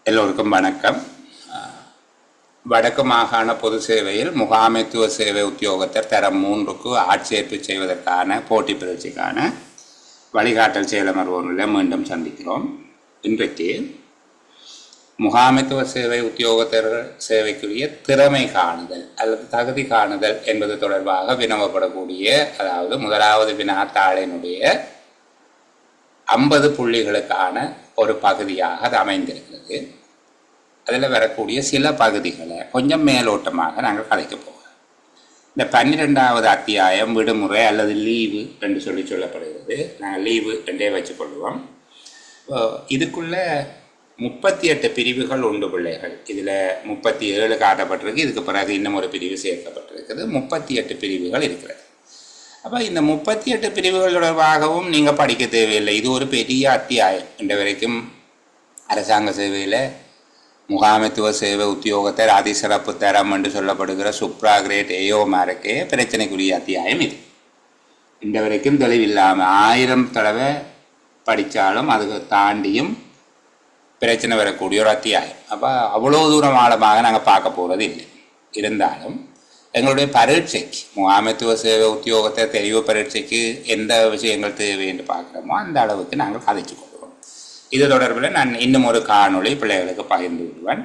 எல்லோருக்கும் வணக்கம். வடக்கு மாகாண பொது சேவையில் முகாமைத்துவ சேவை உத்தியோகத்தர் தரம் 3க்கு ஆட்சேர்ப்பு செய்வதற்கான போட்டி பயிற்சிக்கான வழிகாட்டல் செயலமர்வுகளில் மீண்டும் சந்திக்கிறோம். இன்றைக்கு முகாமைத்துவ சேவை உத்தியோகத்தர் சேவைக்குரிய திறமை காணுதல் அல்லது தகுதி காணுதல் என்பது தொடர்பாக வினவப்படக்கூடிய, அதாவது முதலாவது வினாத்தாளினுடைய 50 புள்ளிகளுக்கான ஒரு பகுதியாக அது அமைந்திருக்கிறது. அதில் வரக்கூடிய சில பகுதிகளை கொஞ்சம் மேலோட்டமாக நாங்கள் கலைக்க போகிறோம். இந்த 12வது அத்தியாயம் விடுமுறை அல்லது லீவு என்று சொல்லப்படுகிறது. நாங்கள் லீவு என்றே வச்சுக்கொள்வோம். இதுக்குள்ள 38 பிரிவுகள் உண்டு பிள்ளைகள். இதில் 37 காட்டப்பட்டிருக்கு. இதுக்கு பிறகு இன்னும் ஒரு பிரிவு சேர்க்கப்பட்டிருக்குது. 38 பிரிவுகள் இருக்கிறது. அப்போ இந்த 38 பிரிவுகள் தொடர்பாகவும் நீங்கள் படிக்க தேவையில்லை. இது ஒரு பெரிய அத்தியாயம். இன்று வரைக்கும் அரசாங்க சேவையில் முகாமைத்துவ சேவை உத்தியோகத்தர் அதிசிறப்பு தரம் என்று சொல்லப்படுகிற சுப்ரா கிரேட் ஏஓமாருக்கே பிரச்சனைக்குரிய அத்தியாயம் இது. இன்று வரைக்கும் தெளிவில்லாமல் 1000 தடவை படித்தாலும் அதுக்கு தாண்டியும் பிரச்சனை வரக்கூடிய ஒரு அத்தியாயம். அப்போ அவ்வளோ தூரம் ஆழமாக நாங்கள் பார்க்க போகிறது இல்லை. இருந்தாலும் எங்களுடைய பரீட்சைக்கு, முகாமைத்துவ சேவை உத்தியோகத்தை தெரிவு பரீட்சைக்கு எந்த விஷயங்கள் தேவை என்று பார்க்குறோமோ அந்த அளவுக்கு நாங்கள் கதைச்சு கொள்வோம். இது தொடர்பில் நான் இன்னும் ஒரு காணொளி பிள்ளைகளுக்கு பகிர்ந்து விடுவேன்.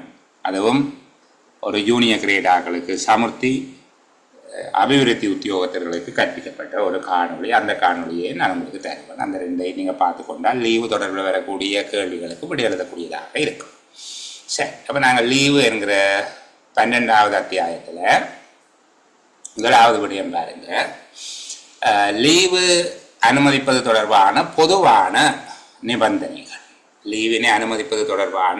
அதுவும் ஒரு ஜூனியர் கிரேடாக்களுக்கு சமுர்த்தி அபிவிருத்தி உத்தியோகத்தர்களுக்கு கற்பிக்கப்பட்ட ஒரு காணொளி. அந்த காணொலியை நான் உங்களுக்கு தருவேன். அந்த 2ஐயும் நீங்கள் பார்த்து கொண்டால் லீவு தொடர்பில் வரக்கூடிய கேள்விகளுக்கு விடை எழுதக்கூடியதாக இருக்கும். சரி, அப்போ நாங்கள் லீவு என்கிற 12வது அத்தியாயத்தில் முதலாவது விடயம் பாருங்க. லீவு அனுமதிப்பது தொடர்பான பொதுவான நிபந்தனைகள். லீவினை அனுமதிப்பது தொடர்பான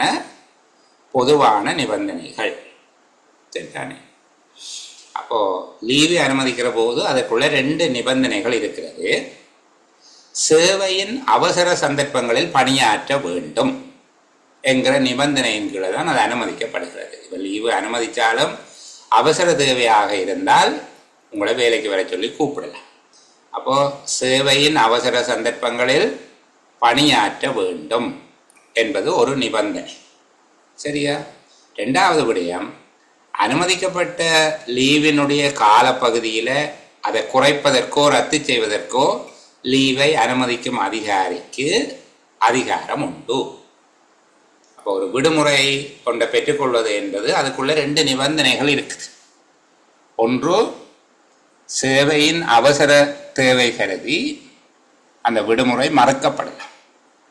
பொதுவான நிபந்தனைகள். சரிதானே? அப்போது லீவு அனுமதிக்கிற போது அதற்குள்ள 2 நிபந்தனைகள் இருக்கிறது. சேவையின் அவசர சந்தர்ப்பங்களில் பணியாற்ற வேண்டும் என்கிற நிபந்தனையின் கீழே தான் அது அனுமதிக்கப்படுகிறது. இப்போ லீவு அனுமதித்தாலும் அவசர தேவையாக இருந்தால் உங்களை வேலைக்கு வர சொல்லி கூப்பிடலாம். அப்போது சேவையின் அவசர சந்தர்ப்பங்களில் பணியாற்ற வேண்டும் என்பது ஒரு நிபந்தனை. சரியா? 2வது விடயம், அனுமதிக்கப்பட்ட லீவினுடைய காலப்பகுதியில் அதை குறைப்பதற்கோ ரத்து செய்வதற்கோ லீவை அனுமதிக்கும் அதிகாரிக்கு அதிகாரம் உண்டு. அப்போ ஒரு விடுமுறை கொண்ட பெற்றுக்கொள்வது என்பது அதுக்குள்ள 2 நிபந்தனைகள் இருக்குது. ஒன்று, சேவையின் அவசர தேவை கருதி அந்த விடுமுறை மறுக்கப்படலாம்.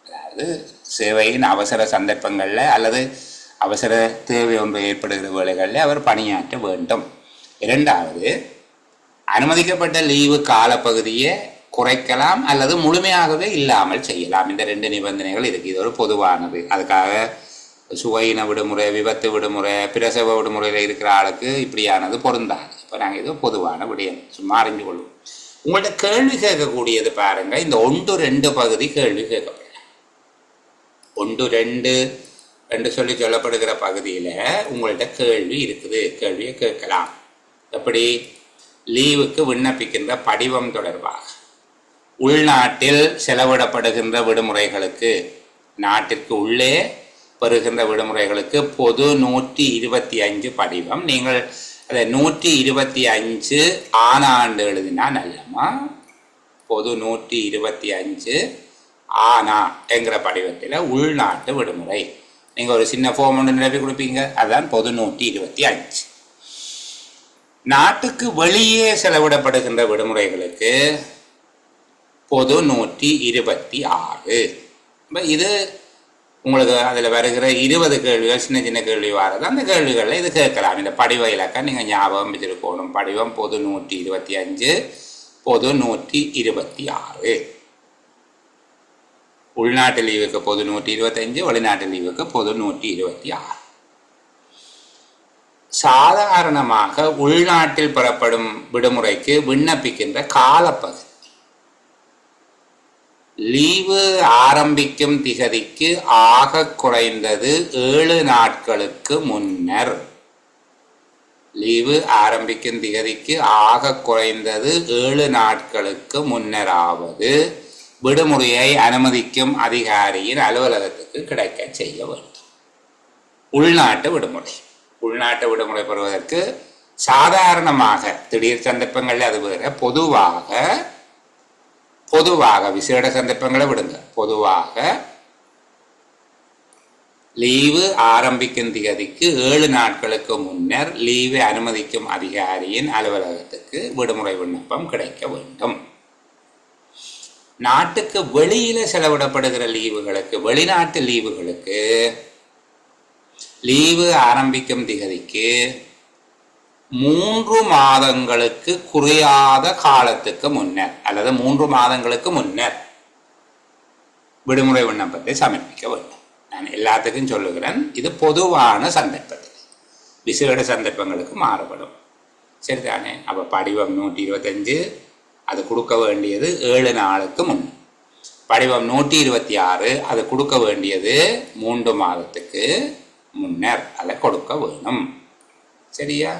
அதாவது சேவையின் அவசர சந்தர்ப்பங்களில் அல்லது அவசர தேவை ஒன்று ஏற்படுகிற வேளைகளில் அவர் பணியாற்ற வேண்டும். 2வது, அனுமதிக்கப்பட்ட லீவு காலப்பகுதியை குறைக்கலாம் அல்லது முழுமையாகவே இல்லாமல் செய்யலாம். இந்த 2 நிபந்தனைகள் இருக்குது. இது ஒரு பொதுவானது. அதுக்காக சுவையின விடுமுறை, விபத்து விடுமுறை, பிரசவ விடுமுறையில் இருக்கிற ஆளுக்கு இப்படியானது பொருந்தாது. இப்போ நாங்கள் இது பொதுவான விடயம் சும்மா அறிஞ்சு கொள்வோம். உங்கள்கிட்ட கேள்வி கேட்கக்கூடியது பாருங்க, இந்த 1, 2 பகுதி கேள்வி கேட்கப்படலாம். 1, 2 என்று சொல்லப்படுகிற பகுதியில் உங்கள்கிட்ட கேள்வி இருக்குது. கேள்வியை கேட்கலாம். எப்படி? லீவுக்கு விண்ணப்பிக்கின்ற படிவம் தொடர்பாக, உள்நாட்டில் செலவிடப்படுகின்ற விடுமுறைகளுக்கு, நாட்டிற்கு உள்ளே பெறுகின்ற விடுமுறைகளுக்கு பொது 125 படிவம். நீங்கள் அதை 125 ஆனாண்டு எழுதினா நல்லமா? பொது 125 ஆனா என்கிற படிவத்தில் உள்நாட்டு விடுமுறை நீங்கள் ஒரு சின்ன ஃபார்ம் ஒன்று நிரப்பி கொடுப்பீங்க. அதுதான் பொது 125. நாட்டுக்கு வெளியே செலவிடப்படுகின்ற விடுமுறைகளுக்கு பொது 126. இது உங்களுக்கு அதில் வருகிற 20 கேள்விகள், சின்ன சின்ன கேள்வி வாரது. அந்த கேள்விகளில் இது கேட்கலாம். இந்த படிவ இலக்கம் நீங்கள் ஞாபகம் வச்சிருக்கணும். படிவம் பொது 125, பொது 126. உள்நாட்டு லீவுக்கு பொது 125, வெளிநாட்டு லீவுக்கு பொது 126. சாதாரணமாக உள்நாட்டில் பெறப்படும் விடுமுறைக்கு விண்ணப்பிக்கின்ற காலப்பகுதி, லீவு ஆரம்பிக்கும் திகதிக்கு ஆக குறைந்தது 7 நாட்களுக்கு முன்னர். லீவு ஆரம்பிக்கும் திகதிக்கு ஆக குறைந்தது 7 நாட்களுக்கு முன்னராவது விடுமுறையை அனுமதிக்கும் அதிகாரியின் அலுவலகத்துக்கு கிடைக்க செய்ய வேண்டும். உள்நாட்டு விடுமுறை. உள்நாட்டு விடுமுறை பெறுவதற்கு சாதாரணமாக திடீர் சந்தர்ப்பங்கள் அது வேற, பொதுவாக விசேட சந்தர்ப்பங்களை விடுங்க, பொதுவாக லீவு ஆரம்பிக்கும் திகதிக்கு 7 நாட்களுக்கு முன்னர் லீவை அனுமதிக்கும் அதிகாரியின் அலுவலகத்துக்கு விடுமுறை விண்ணப்பம் கிடைக்க வேண்டும். நாட்டுக்கு வெளியில செலவிடப்படுகிற லீவுகளுக்கு, வெளிநாட்டு லீவுகளுக்கு லீவு ஆரம்பிக்கும் திகதிக்கு 3 மாதங்களுக்கு குறையாத காலத்துக்கு முன்னர் அல்லது 3 மாதங்களுக்கு முன்னர் விடுமுறை விண்ணப்பத்தை சமர்ப்பிக்க வேண்டும். நான் எல்லாத்துக்கும் சொல்லுகிறேன், இது பொதுவான சந்தர்ப்பத்தில், விசேட சந்தர்ப்பங்களுக்கு மாறுபடும். சரிதானே? அப்போ படிவம் 125 அது கொடுக்க வேண்டியது 7 நாளுக்கு முன். படிவம் 126 அது கொடுக்க வேண்டியது 3 மாதத்துக்கு முன்னர் அதை கொடுக்க வேணும். சரியா?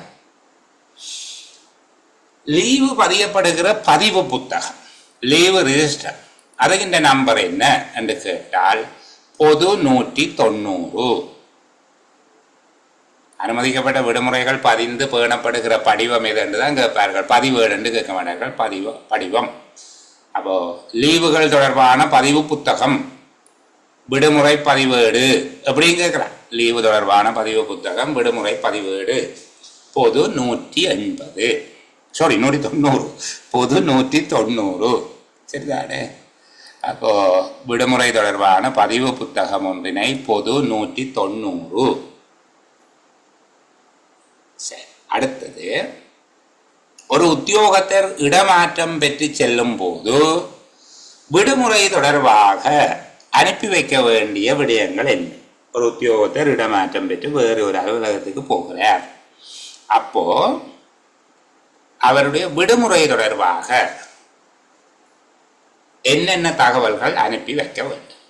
லீவு பதியப்படுகிற பதிவு புத்தகம், லீவு ரிஜிஸ்டர், அதுகின்ற நம்பர் என்ன என்று கேட்டால் பொது 190. அனுமதிக்கப்பட்ட விடுமுறைகள் பதிந்து பேணப்படுகிற படிவம் எது என்று தான் கேட்பார்கள். பதிவேடு என்று கேட்க மாட்டார்கள், படிவம். அப்போ லீவுகள் தொடர்பான பதிவு புத்தகம், விடுமுறை பதிவேடு எப்படின்னு கேட்கிறான். லீவு தொடர்பான பதிவு புத்தகம், விடுமுறை பதிவேடு, பொது 180, 190, பொது 190. சரிதானே? அப்போ விடுமுறை தொடர்பான பதிவு புத்தகம் ஒன்றினை பொது 190. சரி, அடுத்தது, ஒரு உத்தியோகத்தர் இடமாற்றம் பெற்று செல்லும் போது விடுமுறை தொடர்பாக அனுப்பி வைக்க வேண்டிய விடயங்கள் என்ன? ஒரு உத்தியோகத்தர் இடமாற்றம் பெற்று வேறு ஒரு அலுவலகத்துக்கு போகிறார். அப்போ அவருடைய விடுமுறை தொடர்பாக என்னென்ன தகவல்கள் அனுப்பி வைக்க வேண்டும்?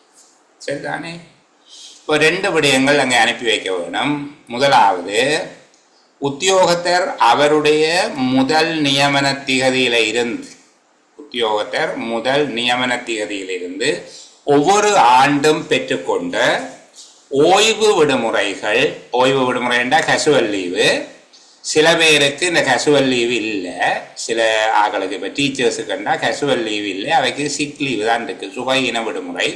சரிதானே? இப்போ 2 விடயங்கள் அங்கே அனுப்பி வைக்க வேணும். முதலாவது, உத்தியோகத்தர் அவருடைய முதல் நியமன திகதியிலிருந்து ஒவ்வொரு ஆண்டும் பெற்றுக்கொண்ட ஓய்வு விடுமுறைகள், ஓய்வு விடுமுறை என்றால் கேஷுவல் லீவு. சில பேருக்கு இந்த கேஷுவல் லீவு இல்லை, சில ஆக்களுக்கு இப்போ டீச்சர்ஸுக்குண்டா கேஷுவல் லீவு இல்லை, அவைக்கு சிக் லீவு தான் இருக்குது, சுகையின விடுமுறை,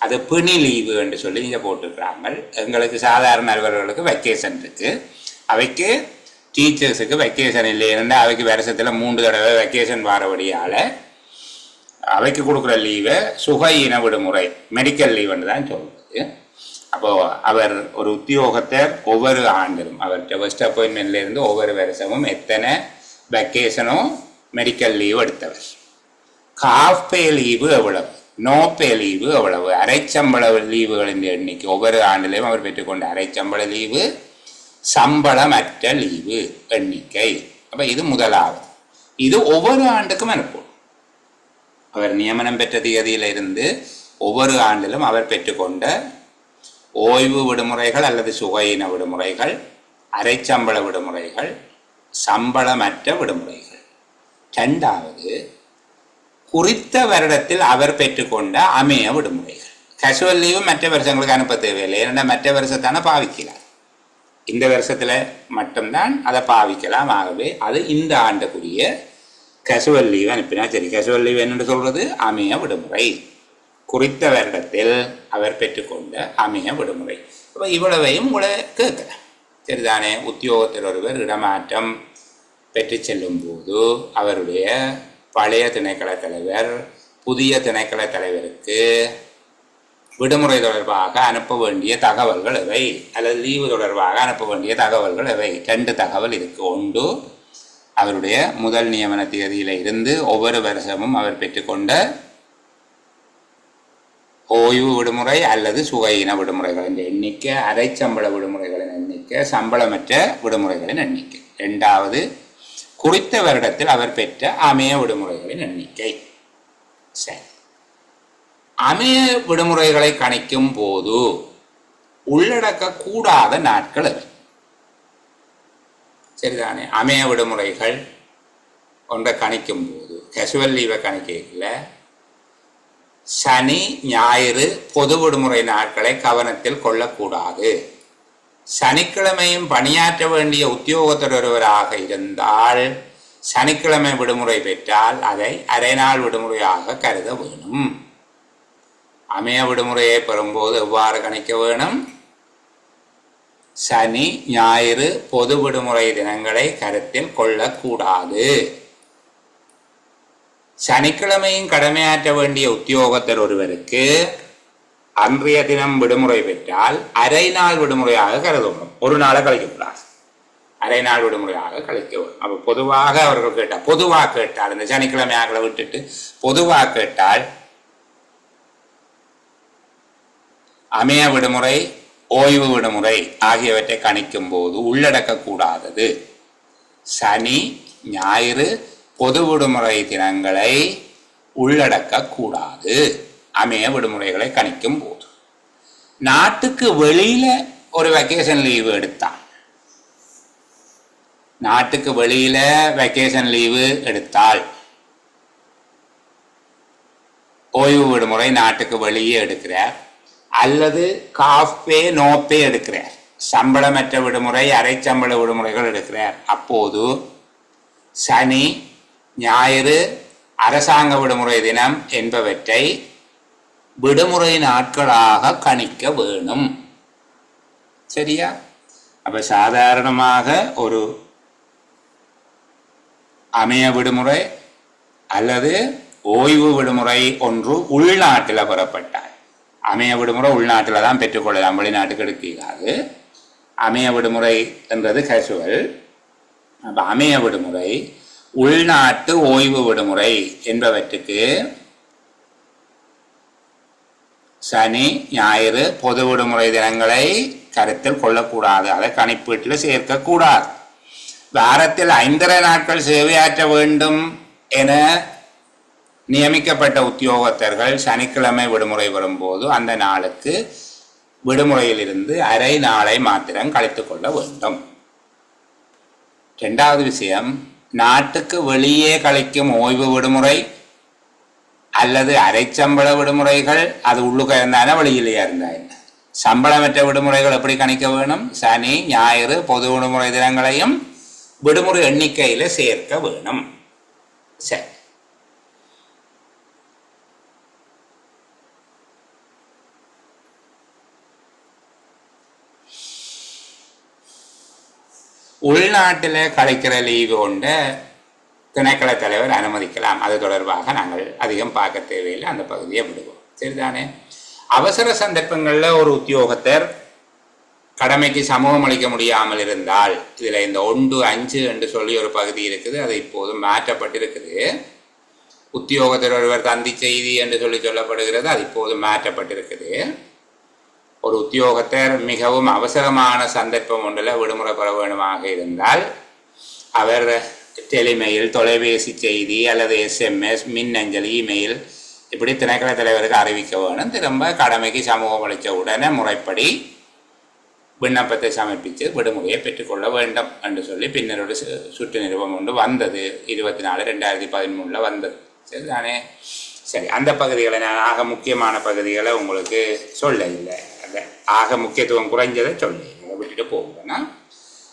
அது பிணி லீவு என்று சொல்லி இங்கே போட்டுக்கிறாங்க. எங்களுக்கு சாதாரண அலுவலர்களுக்கு வெக்கேஷன் இருக்குது, அவைக்கு டீச்சர்ஸுக்கு வெக்கேஷன் இல்லை. இருந்தால் அவைக்கு வருஷத்தில் 3 தடவை வெக்கேஷன் வாரபடியால் அவைக்கு கொடுக்குற லீவை சுகையின விடுமுறை, மெடிக்கல் லீவுன்னு தான் சொல்கிறது. அப்போது அவர் ஒரு உத்தியோகத்தர் ஒவ்வொரு ஆண்டிலும் அவர்கிட்ட ஃபர்ஸ்ட் அப்பாயின்மெண்ட்லேருந்து ஒவ்வொரு வருஷமும் எத்தனை வெக்கேஷனோ மெடிக்கல் லீவு எடுத்தவர். ஹாஃப் பே லீவு எவ்வளவு, நோ பே லீவு எவ்வளவு, அரைச்சம்பள லீவுகளின் எண்ணிக்கை ஒவ்வொரு ஆண்டிலையும் அவர் பெற்றுக்கொண்ட அரைச்சம்பள லீவு, சம்பளமற்ற லீவு எண்ணிக்கை. அப்போ இது முதலாவது. இது ஒவ்வொரு ஆண்டுக்கும் அனுப்பும். அவர் நியமனம் பெற்ற தேதியிலிருந்து ஒவ்வொரு ஆண்டிலும் அவர் பெற்றுக்கொண்ட ஓய்வு விடுமுறைகள் அல்லது சுகையின விடுமுறைகள், அரைச்சம்பள விடுமுறைகள், சம்பளமற்ற விடுமுறைகள். 2வது, குறித்த வருடத்தில் அவர் பெற்றுக்கொண்ட அமைய விடுமுறைகள். கேஷுவல் லீவு மற்ற வருஷங்களுக்கு அனுப்ப தேவையில்லை, ஏன்னா மற்ற வருஷத்தான பாவிக்கலாம், இந்த வருஷத்தில் மட்டும்தான் அதை பாவிக்கலாம். ஆகவே அது இந்த ஆண்டுக்குரிய கேஷுவல் லீவ் அனுப்பினா சரி. கேஷுவல் லீவ் என்னென்று சொல்கிறது? அமைய விடுமுறை, குறித்த வருடத்தில் அவர் பெற்றுக்கொண்ட அமைய விடுமுறை. அப்போ இவ்வளவையும் உங்களை கேட்குறேன். சரிதானே? உத்தியோகத்தில் ஒருவர் இடமாற்றம் பெற்று செல்லும் போது அவருடைய பழைய திணைக்கள தலைவர் புதிய திணைக்கள தலைவருக்கு விடுமுறை தொடர்பாக அனுப்ப வேண்டிய தகவல்கள் எவை, அல்லது லீவு தொடர்பாக அனுப்ப வேண்டிய தகவல்கள் எவை? 2 தகவல் இருக்கு. ஒன்று, அவருடைய முதல் நியமன தேதியில இருந்து ஒவ்வொரு வருஷமும் அவர் பெற்றுக்கொண்ட ஓய்வு விடுமுறை அல்லது சுகையின விடுமுறைகளின் எண்ணிக்கை, அரைச்சம்பள விடுமுறைகளின் எண்ணிக்கை, சம்பளமற்ற விடுமுறைகளின் எண்ணிக்கை. 2வது, குறித்த வருடத்தில் அவர் பெற்ற அமைய விடுமுறைகளின் எண்ணிக்கை. சரி, அமைய விடுமுறைகளை கணிக்கும் போது உள்ளடக்க கூடாத நாட்கள் அது. சரிதானே? அமைய விடுமுறைகள் ஒன்றை கணிக்கும் போது கேஷுவல் லீவை கணிக்கல, சனி ஞாயிறு பொது விடுமுறை நாட்களை கவனத்தில் கொள்ளக்கூடாது. சனிக்கிழமையும் பணியாற்ற வேண்டிய உத்தியோகத்தர் ஒருவராக இருந்தால் சனிக்கிழமை விடுமுறை பெற்றால் அதை அரை நாள் விடுமுறையாக கருத வேணும். அமைய விடுமுறையை பெறும்போது எவ்வாறு கணிக்க வேணும்? சனி ஞாயிறு பொது விடுமுறை தினங்களை கருத்தில் கொள்ளக்கூடாது. சனிக்கிழமையும் கடமையாற்ற வேண்டிய உத்தியோகத்தர் ஒருவருக்கு அன்றைய தினம் விடுமுறை பெற்றால் அரை நாள் விடுமுறையாக கருதப்படும். ஒரு நாளை கழிக்கக்கூடாது, அரை நாள் விடுமுறையாக கழிக்க வேண்டும். அப்போ பொதுவாக அவர்கள் கேட்டால் இந்த சனிக்கிழமையாக விட்டுட்டு பொதுவாக கேட்டால் அமைய விடுமுறை ஓய்வு விடுமுறை ஆகியவற்றை கணிக்கும் போது உள்ளடக்கக்கூடாதது சனி ஞாயிறு பொது விடுமுறை தினங்களை உள்ளடக்கக்கூடாது. அமைய விடுமுறைகளை கணிக்கும் போது நாட்டுக்கு வெளியில ஒரு வெக்கேஷன் லீவு எடுத்தான், நாட்டுக்கு வெளியில வெக்கேஷன் லீவு எடுத்தால் ஓய்வு விடுமுறை நாட்டுக்கு வெளியே எடுக்கிறார், அல்லது காஃபே நோப்பே எடுக்கிறார், சம்பளமற்ற விடுமுறை அரை சம்பள விடுமுறைகள் எடுக்கிறார், அப்போது சனி ஞாயிறு அரசாங்க விடுமுறை தினம் என்பவற்றை விடுமுறை நாட்களாக கணிக்க வேணும். சரியா? அப்ப சாதாரணமாக ஒரு அமைய விடுமுறை அல்லது ஓய்வு விடுமுறை ஒன்று உள்நாட்டில் பெறப்பட்டால், அமைய விடுமுறை உள்நாட்டில் தான் பெற்றுக்கொள்ளலாம், வெளிநாட்டுக்கு எடுக்காது. அமைய விடுமுறை என்றது கேசுவல். அப்ப அமைய விடுமுறை உள்நாட்டு ஓய்வு விடுமுறை என்பவற்றுக்கு சனி ஞாயிறு பொது விடுமுறை தினங்களை கருத்தில் கொள்ளக்கூடாது, அதை கணிப்பீட்டில் சேர்க்கக்கூடாது. வாரத்தில் 5.5 நாட்கள் சேவையாற்ற வேண்டும் என நியமிக்கப்பட்ட உத்தியோகத்தர்கள் சனிக்கிழமை விடுமுறை வரும்போது அந்த நாளுக்கு விடுமுறையிலிருந்து அரை நாளை மாத்திரம் கழித்துக் கொள்ள வேண்டும். 2வது விஷயம், நாட்டுக்கு வெளியே கழிக்கும் ஓய்வு விடுமுறை அல்லது அரை சம்பள விடுமுறைகள், அது உள்ளுக்க இருந்தானே வெளியிலேயே இருந்தா என்ன, சம்பளமற்ற விடுமுறைகள் எப்படி கணிக்க வேணும்? சனி ஞாயிறு பொது விடுமுறை தினங்களையும் விடுமுறை எண்ணிக்கையில சேர்க்க வேணும். சரி, உள்நாட்டில் கழிக்கிற லீவு கொண்ட திணைக்கள தலைவர் அனுமதிக்கலாம். அது தொடர்பாக நாங்கள் அதிகம் பார்க்க தேவையில்லை, அந்த பகுதியை விடுவோம். சரிதானே? அவசர சந்தர்ப்பங்களில் ஒரு உத்தியோகத்தர் கடமைக்கு சமூகம் அளிக்க முடியாமல் இருந்தால், இதில் இந்த 1.5 என்று சொல்லி ஒரு பகுதி இருக்குது, அது இப்போது மாற்றப்பட்டிருக்குது. உத்தியோகத்தர் ஒருவர் தந்தி செய்தி என்று சொல்லப்படுகிறது, அது இப்போது மாற்றப்பட்டிருக்குது. ஒரு உத்தியோகத்தர் மிகவும் அவசரமான சந்தர்ப்பம் ஒன்றில் விடுமுறை பெற வேண்டுமாக இருந்தால் அவர் டெலிமெயில், தொலைபேசி செய்தி அல்லது SMS, மின்னஞ்சல், இமெயில் இப்படி திணைக்கள தலைவருக்கு அறிவிக்க வேணும். திரும்ப கடமைக்கு சமூகம் அளித்த உடனே முறைப்படி விண்ணப்பத்தை சமர்ப்பித்து விடுமுறையை பெற்றுக்கொள்ள வேண்டும் என்று சொல்லி பின்னர் ஒரு சுற்று நிறுவனம் ஒன்று வந்தது. 24/2013 வந்தது. சரிதானே? சரி, அந்த பகுதிகளை நான் ஆக முக்கியமான பகுதிகளை உங்களுக்கு சொல்ல இல்லை, அந்த ஆக முக்கியத்துவம் குறைஞ்சதை சொல்ல விட்டுட்டு போகுதுன்னா.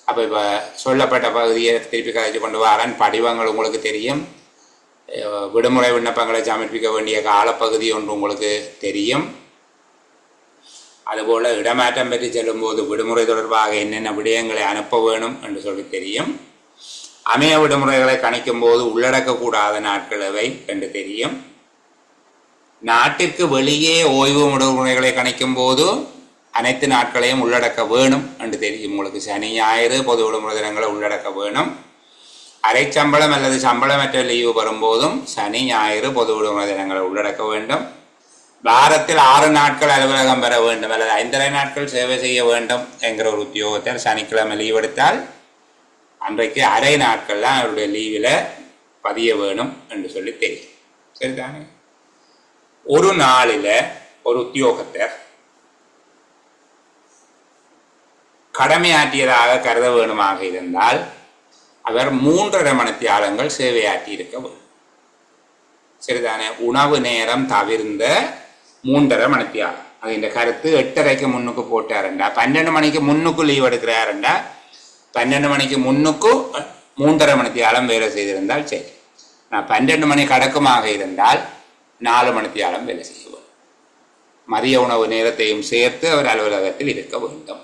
அப்போ இப்போ சொல்லப்பட்ட பகுதியை திருப்பி கழிச்சு கொண்டு வரேன். படிவங்கள் உங்களுக்கு தெரியும், விடுமுறை விண்ணப்பங்களை சமர்ப்பிக்க வேண்டிய காலப்பகுதி ஒன்று உங்களுக்கு தெரியும். அதுபோல் இடமாற்றம் பெற்று செல்லும்போது விடுமுறை தொடர்பாக என்னென்ன விடயங்களை அனுப்ப வேணும் என்று சொல்லி தெரியும். அமைய விடுமுறைகளை கணிக்கும் போது உள்ளடக்கக்கூடாத நாட்கள் எவை என்று தெரியும். நாட்டிற்கு வெளியே ஓய்வு விடுமுறைகளை கணிக்கும் போது அனைத்து நாட்களையும் உள்ளடக்க வேணும் என்று தெரியும் உங்களுக்கு. சனி ஞாயிறு பொது விடுமுறை தினங்களை உள்ளடக்க வேணும். அரை சம்பளம் அல்லது சம்பளமற்ற லீவு வரும்போதும் சனி ஞாயிறு பொது விடுமுறை தினங்களை உள்ளடக்க வேண்டும். வாரத்தில் 6 நாட்கள் அலுவலகம் பெற வேண்டும் அல்லது 5.5 நாட்கள் சேவை செய்ய வேண்டும் என்கிற ஒரு உத்தியோகத்தில் சனிக்கிழமை லீவ் எடுத்தால் அன்றைக்கு அரை நாட்கள் தான் அவருடைய லீவில் பதிய வேணும் என்று சொல்லி தெரியும். சரிதானே? ஒரு நாளில் ஒரு உத்தியோகத்தர் கடமையாற்றியதாக கருத வேணுமாக இருந்தால் அவர் 3.5 மணித்தியாலங்கள் சேவையாற்றி இருக்க வேண்டும். சரிதானே? உணவு நேரம் தவிர்ந்த 3.5 மணித்தியாலம், അതിൻ്റെ കരുത്ത് 8:30 മുന്നുക്ക് പോട്ടാറുണ്ടാ 12 മണിക്ക് മുന്നുக்கு லீவ் எடுக்கிறாருண்டா 12 மணிக்கு முன்னுக்கு 3:30 மணித்தியாலம் வேலை செய்திருந்தால் சரி. நான் 12 மணி கடக்கமாக இருந்தால் 4 மணித்தியாலம் வேலை செய்வோம். மதிய உணவு நேரத்தையும் சேர்த்து அவர் அலுவலகத்தில் இருக்க வேண்டும்.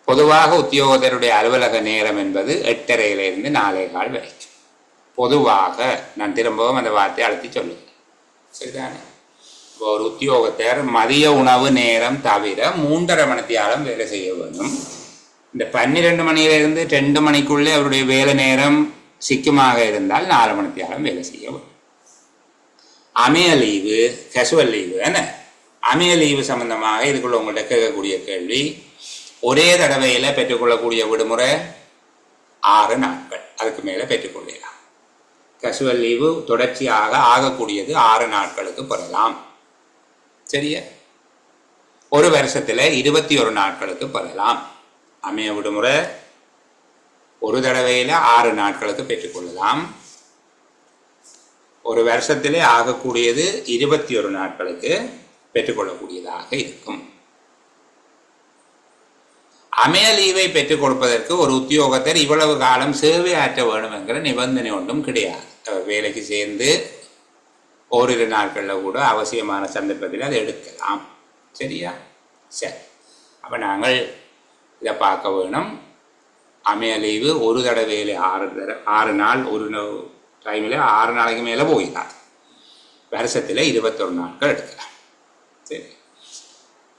பொதுவாக உத்தியோகத்தருடைய அலுவலக நேரம் என்பது 8:30 4:15 வரைக்கும். பொதுவாக நான் திரும்பவும் அந்த வார்த்தையை அழுத்தி சொல்லுவேன். சரிதானே? ஒரு உத்தியோகத்தர் மதிய உணவு நேரம் தவிர 3:30 மணித்தியாலம் வேலை செய்ய வேண்டும். இந்த 12 மணியிலிருந்து 2 மணிக்குள்ளே அவருடைய வேலை நேரம் சிக்குமாக இருந்தால் 4 மணித்தியாலம் வேலை செய்ய வேண்டும். அமைய லீவு, கேஷுவல் லீவு என்ன? அமைய லீவு சம்பந்தமாக இதுக்குள்ள உங்கள்கிட்ட கேட்கக்கூடிய கேள்வி, ஒரே தடவையில் பெற்றுக்கொள்ளக்கூடிய விடுமுறை 6 நாட்கள், அதுக்கு மேலே பெற்றுக்கொள்ளலாம். கேஷுவல் லீவு தொடர்ச்சியாக ஆகக்கூடியது 6 நாட்களுக்கு பெறலாம். சரியா? ஒரு வருஷத்தில் 21 நாட்களுக்கு பெறலாம். அமைய விடுமுறை ஒரு தடவையில் 6 நாட்களுக்கு பெற்றுக்கொள்ளலாம். ஒரு வருஷத்திலே ஆகக்கூடியது 21 நாட்களுக்கு பெற்றுக்கொள்ளக்கூடியதாக இருக்கும். அமைய லீவை பெற்றுக் கொடுப்பதற்கு ஒரு உத்தியோகத்தர் இவ்வளவு காலம் சேவை ஆற்ற வேண்டும் என்கிற நிபந்தனை ஒன்றும் கிடையாது. வேலைக்கு சேர்ந்து ஓரிரு நாட்களில் கூட அவசியமான சந்தர்ப்பத்தில் அதை எடுக்கலாம். சரியா? சரி, அப்போ நாங்கள் இதை பார்க்க வேணும். அமைய லீவு ஒரு தடவையில் 6 நாள், ஒரு டைமில் 6 நாளைக்கு மேலே போயிடாது. வருஷத்தில் 21 நாட்கள் எடுக்கலாம். சரி,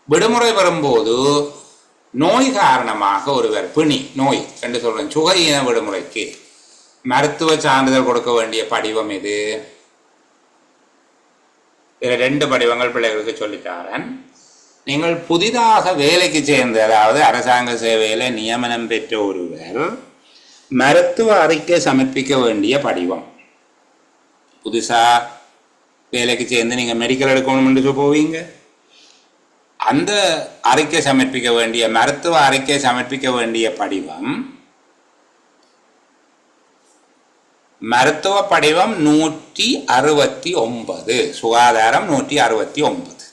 விடுமுறை வரும்போது நோய் காரணமாக ஒருவர் பிணி நோய் என்று சொல்கிறேன், சுகஈன விடுமுறைக்கு மருத்துவ சான்றிதழ் கொடுக்க வேண்டிய படிவம் இது. இதில் 2 படிவங்கள் பிள்ளைகளுக்கு சொல்லித்தாரன். நீங்கள் புதிதாக வேலைக்கு சேர்ந்த, அதாவது அரசாங்க சேவையில் நியமனம் பெற்ற ஒருவர் மருத்துவ அறிக்கை சமர்ப்பிக்க வேண்டிய படிவம். புதுசாக வேலைக்கு சேர்ந்து நீங்கள் மெடிக்கல் எடுக்கணும்னு போவீங்க, அந்த அறிக்கை சமர்ப்பிக்க வேண்டிய மருத்துவ அறிக்கை சமர்ப்பிக்க வேண்டிய படிவம் மருத்துவ படிவம் 169, சுகாதாரம் 169.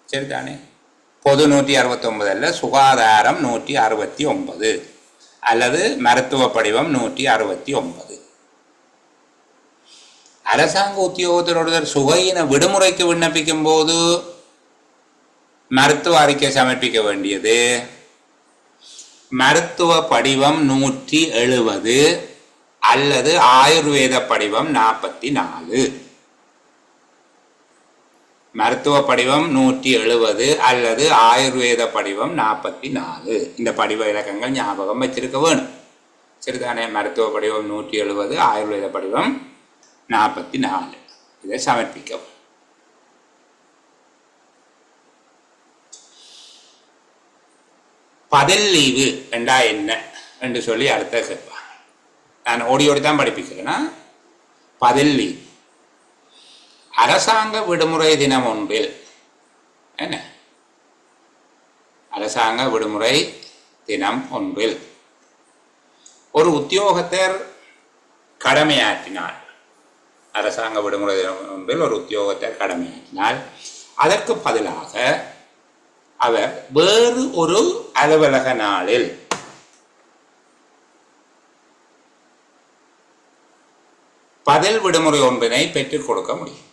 சரிதானே? பொது 169 அல்ல, சுகாதாரம் 169 அல்லது மருத்துவ படிவம் 169. அரசாங்க உத்தியோகத்தர் சுகையின விடுமுறைக்கு விண்ணப்பிக்கும் போது மருத்துவ அறிக்கை சமர்ப்பிக்க வேண்டியது மருத்துவ படிவம் 170 அல்லது ஆயுர்வேத படிவம் 44. மருத்துவ படிவம் 170 அல்லது ஆயுர்வேத படிவம் 44. இந்த படிவ இலக்கங்கள் ஞாபகம் வச்சிருக்க வேணும். சரிதானே? மருத்துவ படிவம் 170, ஆயுர்வேத படிவம் 44. இதை சமர்ப்பிக்கவும். பதில் லீவு என்றா என்ன என்று சொல்லி அடுத்த கேட்பாங்க. நான் ஓடி தான் படிப்பிக்கிறேன்னா, பதில் லீவு அரசாங்க விடுமுறை தினம் ஒன்றில் என்ன, அரசாங்க விடுமுறை தினம் ஒன்றில் ஒரு உத்தியோகத்தர் கடமையாற்றினார். அரசாங்க விடுமுறை தினம் ஒன்றில் ஒரு உத்தியோகத்தர் கடமையாற்றினால் அதற்கு பதிலாக அவர் வேறு ஒரு அலுவலக நாளில் பதில் விடுமுறை ஒன்றினை பெற்றுக் கொடுக்க முடியும்.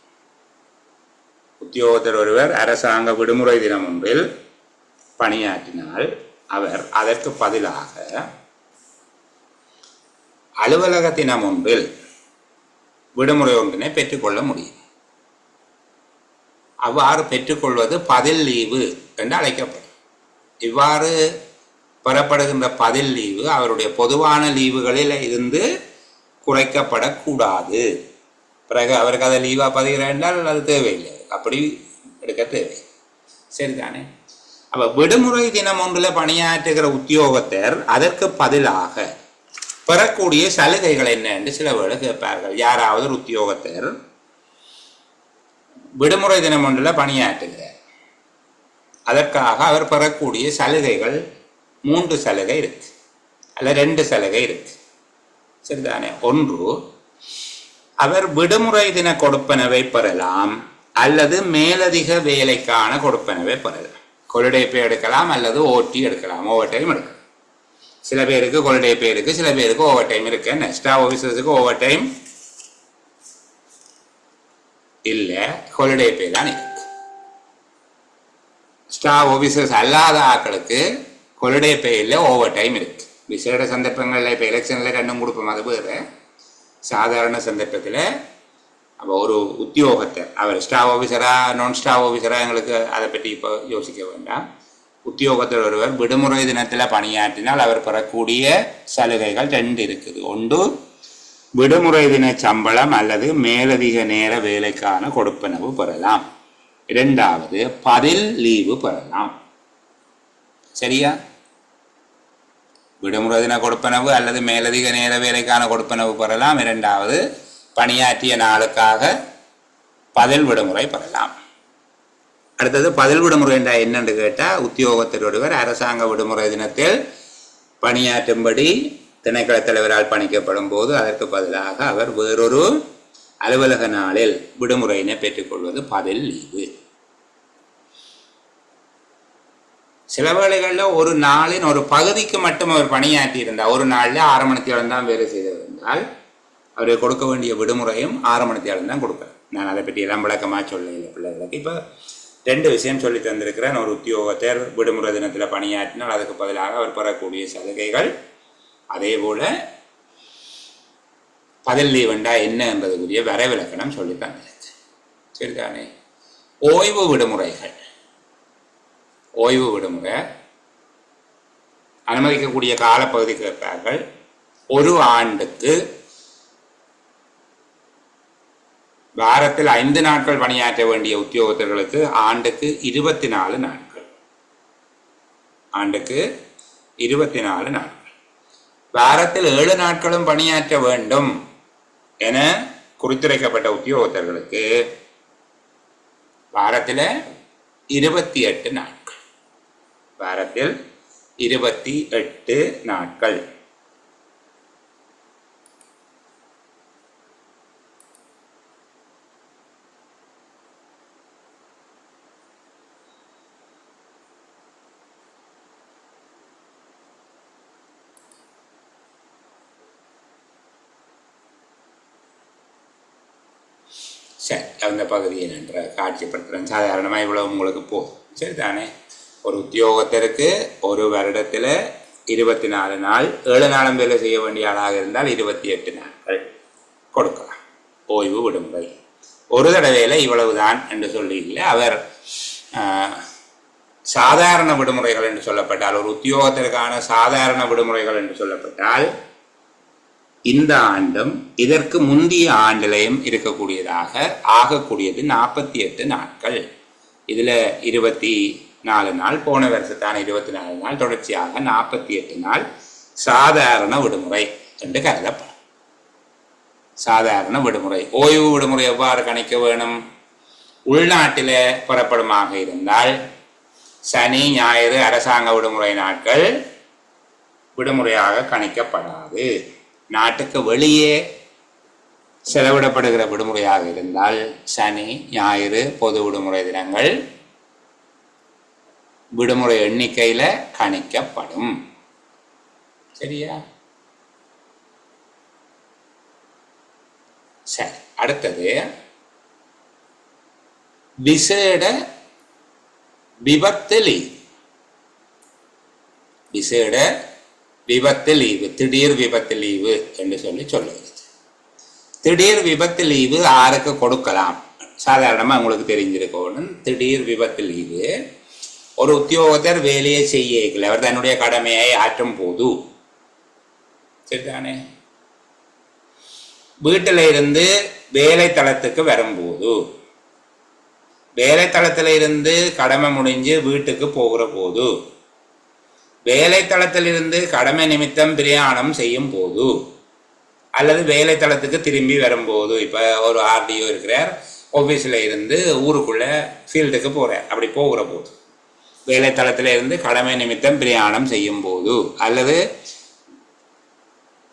உத்தியோகத்தர் ஒருவர் அரசாங்க விடுமுறை தினம் ஒன்றில் பணியாற்றினால் அவர் அதற்கு பதிலாக அலுவலக தினம் ஒன்றில் விடுமுறை ஒன்றினை பெற்றுக்கொள்ள முடியும். அவ்வாறு பெற்றுக்கொள்வது பதில் லீவு என்று அழைக்கப்படும். இவ்வாறு பெறப்படுகின்ற பதில் லீவு அவருடைய பொதுவான லீவுகளில் இருந்து குறைக்கப்படக்கூடாது. பிறகு அவருக்கு அதை லீவாக பதிகிறேன் என்றால் அது தேவையில்லை, அப்படி எடுக்க தேவை. சரிதானே? அப்போ விடுமுறை தினம் ஒன்றில் பணியாற்றுகிற உத்தியோகத்தர் அதற்கு பதிலாக பெறக்கூடிய சலுகைகள் என்ன என்று சில வேளை கேட்பார்கள். யாராவது ஒரு உத்தியோகத்தர் விடுமுறை தினம் ஒன்றில் பணியாற்றுகிறார், அதற்காக அவர் பெறக்கூடிய சலுகைகள் 3 சலுகை இருக்கு, அல்ல 2 சலுகை இருக்கு. சரிதானே? ஒன்று, அவர் விடுமுறை தின கொடுப்பனவை பெறலாம் அல்லது மேலதிக வேலைக்கான கொடுப்பனவை பெறலாம். கொள்ளுடைய பே எடுக்கலாம் அல்லது ஓட்டி எடுக்கலாம், ஓவர் டைம் எடுக்கலாம். சில பேருக்கு கொள்ளுடைய பே இருக்கு, சில பேருக்கு ஓவர் டைம் இருக்கு. ஸ்டாஃப் ஆஃபீஸர்ஸுக்கு ஓவர் டைம் இல்லை, கொள்ளுடைய பே தான் இருக்கு. ஸ்டாஃப் ஆஃபீஸர்ஸ் அல்லாத ஆட்களுக்கு கொள்ளுடைய பே இல்லை, ஓவர் டைம் இருக்கு. விசேட சந்தர்ப்பங்களில் இப்போ எலெக்ஷனில் ரெண்டும் கொடுப்போம், அது வேறு. சாதாரண சந்தர்ப்பத்தில் அப்போ ஒரு உத்தியோகத்தை அவர் ஸ்டாஃப் ஆஃபீஸரா நான் ஸ்டாஃப் ஆஃபீஸரா எங்களுக்கு அதை பற்றி இப்போ யோசிக்க வேண்டாம். உத்தியோகத்தில் ஒருவர் விடுமுறை தினத்தில் பணியாற்றினால் அவர் பெறக்கூடிய சலுகைகள் 2 இருக்குது. ஒன்று விடுமுறை தின சம்பளம் அல்லது மேலதிக நேர வேலைக்கான கொடுப்பனவு பெறலாம். 2வது பதில் லீவு பெறலாம். சரியா? விடுமுறை தின கொடுப்பனவு அல்லது மேலதிக நேர வேலைக்கான கொடுப்பனவு பெறலாம். 2வது பணியாற்றிய நாளுக்காக பதில் விடுமுறை பெறலாம். அடுத்தது பதில் விடுமுறை என்றால் என்னென்று கேட்டால், உத்தியோகத்தில் ஒருவர் அரசாங்க விடுமுறை தினத்தில் பணியாற்றும்படி திணைக்கள தலைவரால் பணிக்கப்படும் போது அதற்கு பதிலாக அவர் வேறொரு அலுவலக நாளில் விடுமுறையினை பெற்றுக்கொள்வது பதில் லீவு. சில வேளைகளில் ஒரு நாளின் ஒரு பகுதிக்கு மட்டும் அவர் பணியாற்றி இருந்தால், ஒரு நாளில் 6 மணி நேரம் தான் வேலை செய்திருந்தால் அவருக்கு கொடுக்க வேண்டிய விடுமுறையும் 6 மணி நேரம் தான் கொடுப்பேன். நான் அதை பற்றி எல்லாம் விளக்கமாக சொல்லலை பிள்ளைகளுக்கு. இப்போ 2 விஷயம் சொல்லி தந்திருக்கிறேன். ஒரு உத்தியோகத்தர் விடுமுறை தினத்தில் பணியாற்றினால் அதுக்கு பதிலாக அவர் பெறக்கூடிய சலுகைகள், அதே போல பதில் லீவெண்டா என்ன என்பதுக்குரிய வரைவிலக்கணம் சொல்லி தந்திருக்கு. சரிதானே? ஓய்வு விடுமுறைகள். ஓய்வு விடுமுறை அனுமதிக்கக்கூடிய காலப்பகுதி கேட்பார்கள். ஒரு ஆண்டுக்கு வாரத்தில் 5 நாட்கள் பணியாற்ற வேண்டிய உத்தியோகத்தர்களுக்கு ஆண்டுக்கு 24 நாட்கள். ஆண்டுக்கு 24 நாட்கள். வாரத்தில் 7 நாட்களும் பணியாற்ற வேண்டும் என குறித்துரைக்கப்பட்ட உத்தியோகத்தர்களுக்கு வாரத்தில் 28 நாட்கள். வாரத்தில் 28 நாட்கள். சரி, அந்த பகுதியை நன்ற காட்சிப்படுத்துகிறேன். சாதாரணமாக இவ்வளவு உங்களுக்கு போதும். சரிதானே? ஒரு உத்தியோகத்திற்கு ஒரு வருடத்தில் 24 நாள், 7 நாளும் வேலை செய்ய வேண்டிய ஆளாக இருந்தால் 28 நாட்கள் கொடுக்கலாம் ஓய்வு விடுமுறை. ஒரு தடவையில் இவ்வளவுதான் என்று சொல்லி இல்லை. அவர் சாதாரண விடுமுறைகள் என்று சொல்லப்பட்டால், ஒரு உத்தியோகத்திற்கான சாதாரண விடுமுறைகள் என்று சொல்லப்பட்டால் இந்த ஆண்டும் இதற்கு முந்தைய ஆண்டிலையும் இருக்கக்கூடியதாக ஆகக்கூடியது 48 நாட்கள். இதில் 24 நாள், போன வருஷத்தான 24 நாள், தொடர்ச்சியாக 48 நாள் சாதாரண விடுமுறை என்று கருதப்படும். சாதாரண விடுமுறை. ஓய்வு விடுமுறை எவ்வாறு கணிக்க வேணும்? உள்நாட்டில் புறப்படுமாக இருந்தால் சனி ஞாயிறு அரசாங்க விடுமுறை நாட்கள் விடுமுறையாக கணிக்கப்படாது. நாட்டுக்கு வெளியே செலவிடப்படுகிற விடுமுறையாக இருந்தால் சனி ஞாயிறு பொது விடுமுறை தினங்கள் விடுமுறை எண்ணிக்கையில கணிக்கப்படும். சரியா? சரி, அடுத்தது விசேட விபத்து லீவ். விசேட விபத்து லீவு, திடீர் விபத்து லீவு என்று சொல்லுகிறது. திடீர் விபத்து லீவு யாருக்கு கொடுக்கலாம்? சாதாரணமாக உங்களுக்கு தெரிஞ்சிருக்கணும். திடீர் விபத்து லீவு ஒரு உத்தியோகத்தர் வேலையை செய்யல, அவர் தன்னுடைய கடமையை ஆற்றும் போது, சரிதானே, வீட்டில் இருந்து வேலை தளத்துக்கு வரும்போது, வேலை தளத்தில் இருந்து கடமை முடிஞ்சு வீட்டுக்கு போகிற போது, வேலை தளத்திலிருந்து கடமை நிமித்தம் பிரயாணம் செய்யும் போது, அல்லது வேலை தளத்துக்கு திரும்பி வரும்போது. இப்போ ஒரு ஆர்டிஓ இருக்கிறார், ஆஃபீஸில் இருந்து ஊருக்குள்ளே ஃபீல்டுக்கு போகிறார், அப்படி போகிற போது, வேலை தளத்தில் இருந்து கடமை நிமித்தம் பிரயாணம் செய்யும் போது, அல்லது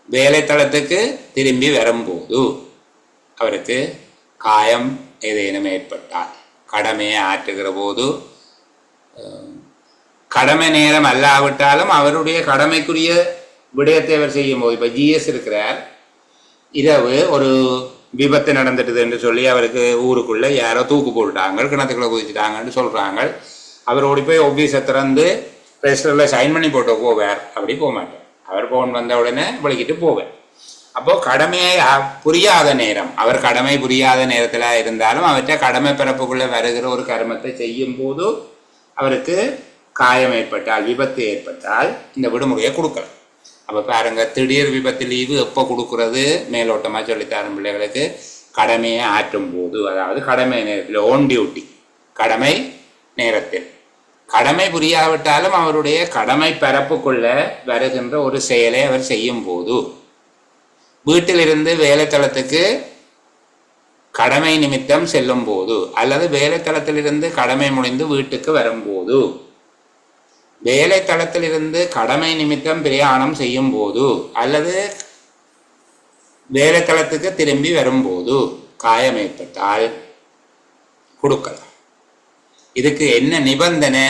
வேலை தளத்துக்கு திரும்பி வரும்போது அவருக்கு காயம் ஏதேனும் ஏற்பட்டால் கடமையை ஆற்றுகிற போது கடமை நேரம் அல்லாவிட்டாலும் அவருடைய கடமைக்குரிய விடயத்தை அவர் செய்யும் போது, இப்போ ஜிஎஸ் இருக்கிறார், இரவு ஒரு விபத்து நடந்துட்டுது என்று சொல்லி அவருக்கு ஊருக்குள்ளே யாரோ தூக்கு போட்டுட்டாங்க, கிணத்துக்குள்ளே குதிச்சுட்டாங்கன்னு சொல்கிறாங்க. அவர் ஓடி போய் ஆஃபீஸை திறந்து ரெஜிஸ்டரில் சைன் பண்ணி போட்டு போவார். அப்படி போக மாட்டார். அவர் ஃபோன் வந்த உடனே விளக்கிட்டு போவார். அப்போது கடமையை புரியாத நேரம், அவர் கடமை புரியாத நேரத்தில் இருந்தாலும் அவற்றை கடமை பிறப்புக்குள்ளே வருகிற ஒரு கர்மத்தை செய்யும் போது அவருக்கு காயம் ஏற்பட்டால், விபத்து ஏற்பட்டால் இந்த விடுமுறையை கொடுக்கலாம். அப்போ பாருங்க, திடீர் விபத்து லீவு எப்போ கொடுக்கறது? மேலோட்டமாக சொல்லித்தரும் பிள்ளைகளுக்கு கடமையை ஆற்றும் போது, அதாவது கடமை நேரத்தில், ஓன் டியூட்டி, கடமை நேரத்தில். கடமை புரியாவிட்டாலும் அவருடைய கடமை பரப்புக்குள்ள வருகின்ற ஒரு செயலை அவர் செய்யும் போது, வீட்டிலிருந்து வேலைத்தளத்துக்கு கடமை நிமித்தம் செல்லும் போது, அல்லது வேலைத்தளத்திலிருந்து கடமை முடிந்து வீட்டுக்கு வரும்போது, வேலைத்தளத்திலிருந்து கடமை நிமித்தம் பிரயாணம் செய்யும் போது, அல்லது வேலைத்தளத்துக்கு திரும்பி வரும்போது காயம் ஏற்பட்டால் கொடுக்கலாம். இதுக்கு என்ன நிபந்தனை?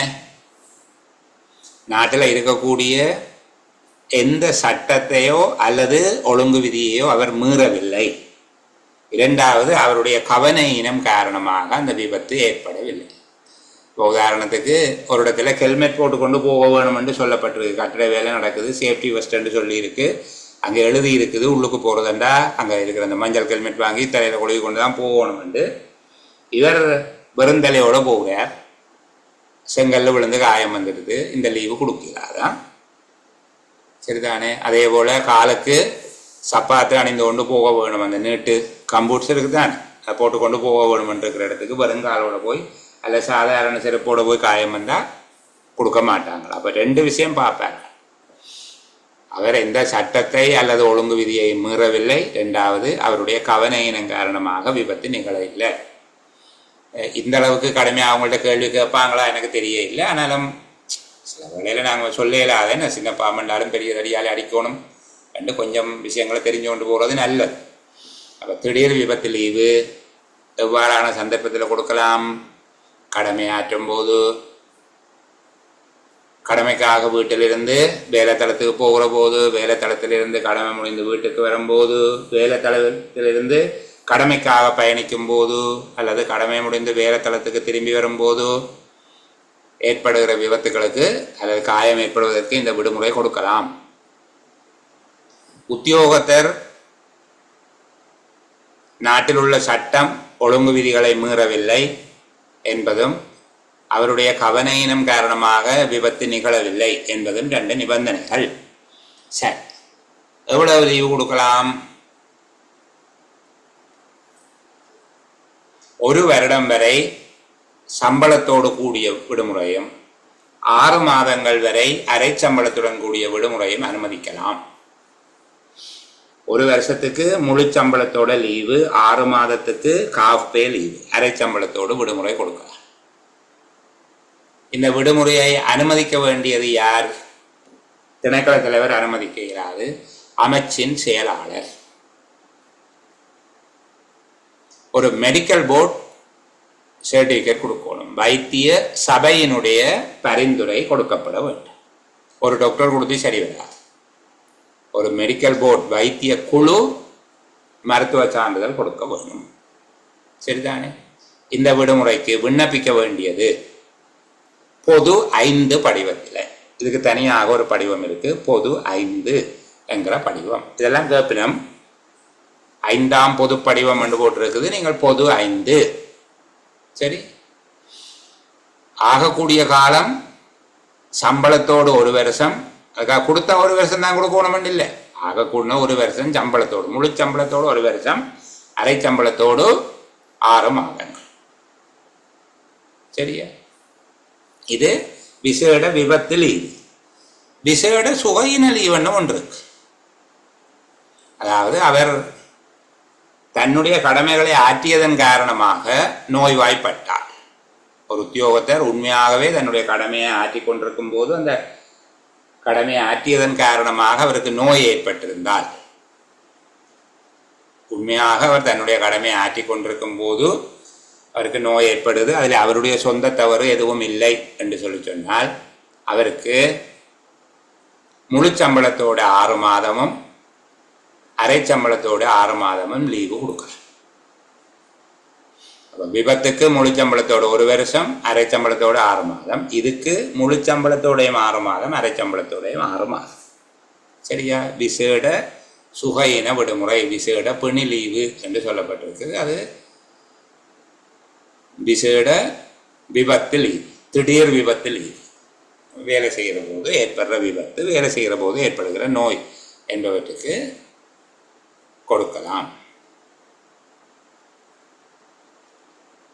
நாட்டில் இருக்கக்கூடிய எந்த சட்டத்தையோ அல்லது ஒழுங்கு விதியையோ அவர் மீறவில்லை. இரண்டாவது, அவருடைய கவன ஈனம் காரணமாக அந்த விபத்து ஏற்படவில்லை. இப்போ உதாரணத்துக்கு ஒரு இடத்துல ஹெல்மெட் போட்டு கொண்டு போக வேணும் என்று சொல்லப்பட்டிருக்கு. கட்டிட வேலை நடக்குது, சேஃப்டி வெஸ்ட்ன்னு சொல்லியிருக்கு, அங்கே எழுதி இருக்குது. உள்ளுக்கு போகிறதுண்டா அங்கே இருக்கிற அந்த மஞ்சள் ஹெல்மெட் வாங்கி தலையில் கொழுவி கொண்டு தான் போகணுமெண்டு இவர் வெறுந்தலையோடு போகிறார். செங்கல்ல விழுந்து காயம் வந்துடுது. இந்த லீவு கொடுக்கலாதான், சரிதானே? அதே போல் காலுக்கு சப்பாத்து அணிந்து கொண்டு போக வேணும், அந்த நீட்டு கம்பூட்ஸ் இருக்குது தானே, அதை போட்டு கொண்டு போக வேணுமென்று இருக்கிற இடத்துக்கு வெறுங்காலோட போய் அல்ல சாதாரண செருப்போட போய் காயம் வந்தால் கொடுக்க மாட்டாங்களா? அப்போ ரெண்டு விஷயம் பார்ப்பாங்க. அவர் எந்த சட்டத்தை அல்லது ஒழுங்கு விதியை மீறவில்லை. ரெண்டாவது, அவருடைய கவன ஈனம் காரணமாக விபத்து நிகழவில்லை. இந்த அளவுக்கு கடுமையாக அவங்கள்ட்ட கேள்வி கேட்பாங்களா எனக்கு தெரிய இல்லை. ஆனாலும் சில வேளையில் நாங்கள் சொல்லலாத, நான் சின்ன பாம்பண்டாலும் பெரிய தடியால் அடிக்கணும் ரெண்டு கொஞ்சம் விஷயங்களை தெரிஞ்சு கொண்டு போகிறது நல்லது. அப்போ திடீர் விபத்து லீவு எவ்வாறான சந்தர்ப்பத்தில் கொடுக்கலாம்? கடமை ஆற்றும் போது, கடமைக்காக வீட்டிலிருந்து வேலைத்தளத்துக்கு போகிற போது, வேலைத்தளத்திலிருந்து கடமை முடிந்து வீட்டுக்கு வரும்போது, வேலைத்தளத்திலிருந்து கடமைக்காக பயணிக்கும் போது, அல்லது கடமை முடிந்து வேலைத்தளத்துக்கு திரும்பி வரும்போது ஏற்படுகிற விபத்துகளுக்கு அல்லது காயம் ஏற்படுவதற்கு இந்த விடுமுறை கொடுக்கலாம். உத்தியோகத்தர் நாட்டில் உள்ள சட்டம் ஒழுங்கு விதிகளை மீறவில்லை என்பதும், அவருடைய கவன ஈனம் காரணமாக விபத்து நிகழவில்லை என்பதும் ரெண்டு நிபந்தனைகள். சரி, எவ்வளவு லீவு கொடுக்கலாம்? 1 வருடம் வரை சம்பளத்தோடு கூடிய விடுமுறையும் 6 மாதங்கள் வரை அரை சம்பளத்துடன் கூடிய விடுமுறையும் அனுமதிக்கலாம். 1 வருஷத்துக்கு முழு சம்பளத்தோட லீவு, 6 மாதத்துக்கு காஃப் பே லீவு, அரை சம்பளத்தோடு விடுமுறை கொடுக்கலாம். இந்த விடுமுறையை அனுமதிக்க வேண்டியது யார்? திணைக்கள தலைவர் அனுமதிக்க இயலாது, அமைச்சின் செயலாளர். ஒரு மெடிக்கல் போர்டு சர்டிபிகேட் கொடுக்கணும், வைத்திய சபையினுடைய பரிந்துரை கொடுக்கப்பட வேண்டும். ஒரு டாக்டர் கொடுத்து சரி வராது. ஒரு மெடிக்கல் போர்டு வைத்திய குழு மருத்துவ சான்றிதழ் கொடுக்க வேண்டும், சரிதானே? இந்த விடுமுறைக்கு விண்ணப்பிக்க வேண்டியது பொது 5 படிவத்தில். இதுக்கு தனியாக ஒரு படிவம் இருக்கு, பொது 5 என்கிற படிவம். இதெல்லாம் கேப்பினம் 5ஆம் பொது படிவம் என்று போட்டிருக்குது. நீங்கள் பொது 5, சரி. ஆகக்கூடிய காலம் சம்பளத்தோடு 1 வருஷம், அதுக்காக கொடுத்த 1 வருஷம் தான் கொடுக்கணும் இல்லை, ஆகக்கூடிய 1 வருஷம் சம்பளத்தோடு, முழு சம்பளத்தோடு 1 வருஷம், அரை சம்பளத்தோடு 6 மாதங்கள், சரியா? இது விசேட விபத்து லீவு. விசேட சுகையின லீவுன்னு ஒன்று இருக்கு. அதாவது அவர் தன்னுடைய கடமைகளை ஆற்றியதன் காரணமாக நோய்வாய்ப்பட்டார். ஒரு உத்தியோகத்தர் உண்மையாகவே தன்னுடைய கடமையை ஆற்றி கொண்டிருக்கும் போது அந்த கடமையை ஆற்றியதன் காரணமாக அவருக்கு நோய் ஏற்பட்டிருந்தால், உண்மையாக அவர் தன்னுடைய கடமையை ஆற்றி கொண்டிருக்கும் போது அவருக்கு நோய் ஏற்படுது, அதில் அவருடைய சொந்த தவறு எதுவும் இல்லை என்று சொன்னால் அவருக்கு முழு சம்பளத்தோட 6 மாதமும் அரை சம்பளத்தோட 6 மாதமும் லீவு கொடுக்கலாம். விபத்துக்கு முழு சம்பளத்தோட 1 வருஷம், அரை சம்பளத்தோட 6 மாதம். இதுக்கு முழு சம்பளத்தோடையும் 6 மாதம், அரை சம்பளத்தோடையும் 6 மாதம். சரியா? விசேட சுகையின விடுமுறை, விசேட பிணி லீவு என்று சொல்லப்பட்டிருக்கு. அது விசேட விபத்து லீவு, திடீர் விபத்து லீவு, வேலை செய்கிற போது ஏற்படுற விபத்து, வேலை செய்கிற போது ஏற்படுகிற நோய் என்பவற்றுக்கு கொடுக்கலாம்.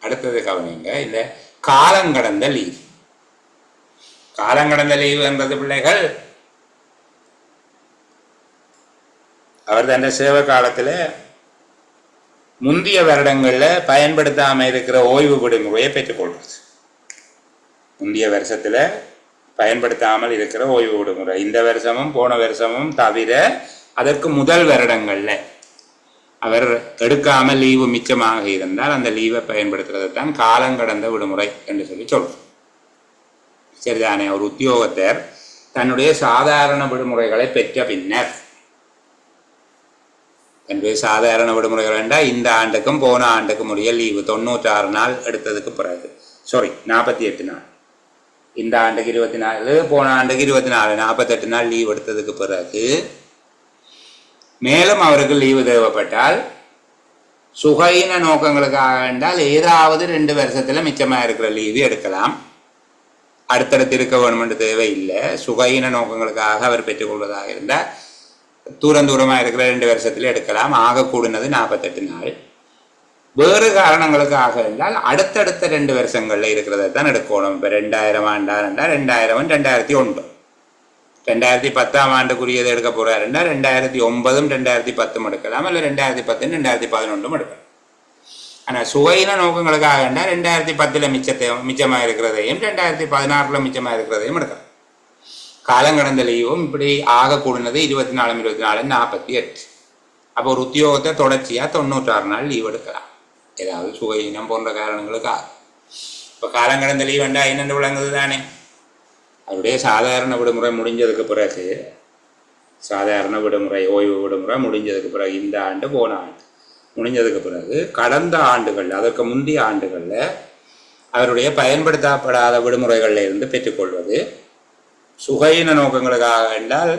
அடுத்தது கவனிங்க, இந்த காலங்கடந்த லீவ். காலங்கடந்த லீவு என்பது பிள்ளைகள் அவர் தன் சேவை காலத்தில் முந்தைய வருடங்களில் பயன்படுத்தாமல் இருக்கிற ஓய்வு விடுமுறையை பெற்றுக்கொள்வது. முந்தைய வருஷத்தில் பயன்படுத்தாமல் இருக்கிற ஓய்வு விடுமுறை இந்த வருஷமும் போன வருஷமும் தவிர அதற்கு முதல் வருடங்களில் அவர் எடுக்காமல் லீவு மிச்சமாக இருந்தால் அந்த லீவை பயன்படுத்துறது தான் காலங்கடந்த விடுமுறை என்று சொல்றோம். சரிதானே? ஒரு உத்தியோகத்தர் தன்னுடைய சாதாரண விடுமுறைகளை பெற்ற பின்னர், தன்னுடைய சாதாரண விடுமுறைகள் என்றால் இந்த ஆண்டுக்கும் போன ஆண்டுக்கும் உடைய லீவு 96 நாள் எடுத்ததுக்கு பிறகு, 48 நாள், இந்த ஆண்டுக்கு 24, போன ஆண்டுக்கு 24, 48 நாள் லீவ் எடுத்ததுக்கு பிறகு மேலும் அவருக்கு லீவு தேவைப்பட்டால் சுகையின நோக்கங்களுக்காக என்றால் ஏதாவது 2 வருஷத்துல மிச்சமாக இருக்கிற லீவு எடுக்கலாம். அடுத்தடுத்து இருக்க வேணும் என்று தேவையில்லை. சுகையின நோக்கங்களுக்காக அவர் பெற்றுக்கொள்வதாக இருந்தால் தூரமாக இருக்கிற 2 வருஷத்துல எடுக்கலாம். ஆக கூடுனது 48 நாள். வேறு காரணங்களுக்காக இருந்தால் அடுத்தடுத்த 2 வருஷங்கள்ல இருக்கிறத தான் எடுக்கணும். இப்போ 2000 ஆண்டா இருந்தால் 2000, 2001, 2010 ஆண்டுக்குரியதை எடுக்க போறாருன்னா 2009, 2010 எடுக்கலாம், இல்லை 2010, 2011 எடுக்கலாம். ஆனால் சுவையின நோக்கங்களுக்காக இருந்தால் 2010 மிச்சமாக இருக்கிறதையும் 2016 மிச்சமாக இருக்கிறதையும் எடுக்கலாம். காலங்கடந்த லீவும் இப்படி ஆக கூடுனது 24, 24, 48. அப்போ ஒரு உத்தியோகத்தை தொடர்ச்சியாக 96 நாள் லீவ் எடுக்கலாம், ஏதாவது சுகையினம் போன்ற காரணங்களுக்காக. இப்போ காலங்கடந்த லீவ் வேண்டாம் என்னென்று விளங்குது தானே? அவருடைய சாதாரண விடுமுறை முடிஞ்சதுக்கு பிறகு, சாதாரண விடுமுறை ஓய்வு விடுமுறை முடிஞ்சதுக்கு பிறகு, இந்த ஆண்டு போன ஆண்டு முடிஞ்சதுக்கு பிறகு கடந்த ஆண்டுகள், அதற்கு முந்தைய ஆண்டுகளில் அவருடைய பயன்படுத்தப்படாத விடுமுறைகளில் இருந்து பெற்றுக்கொள்வது. சுகையின நோக்கங்களுக்காக என்றால்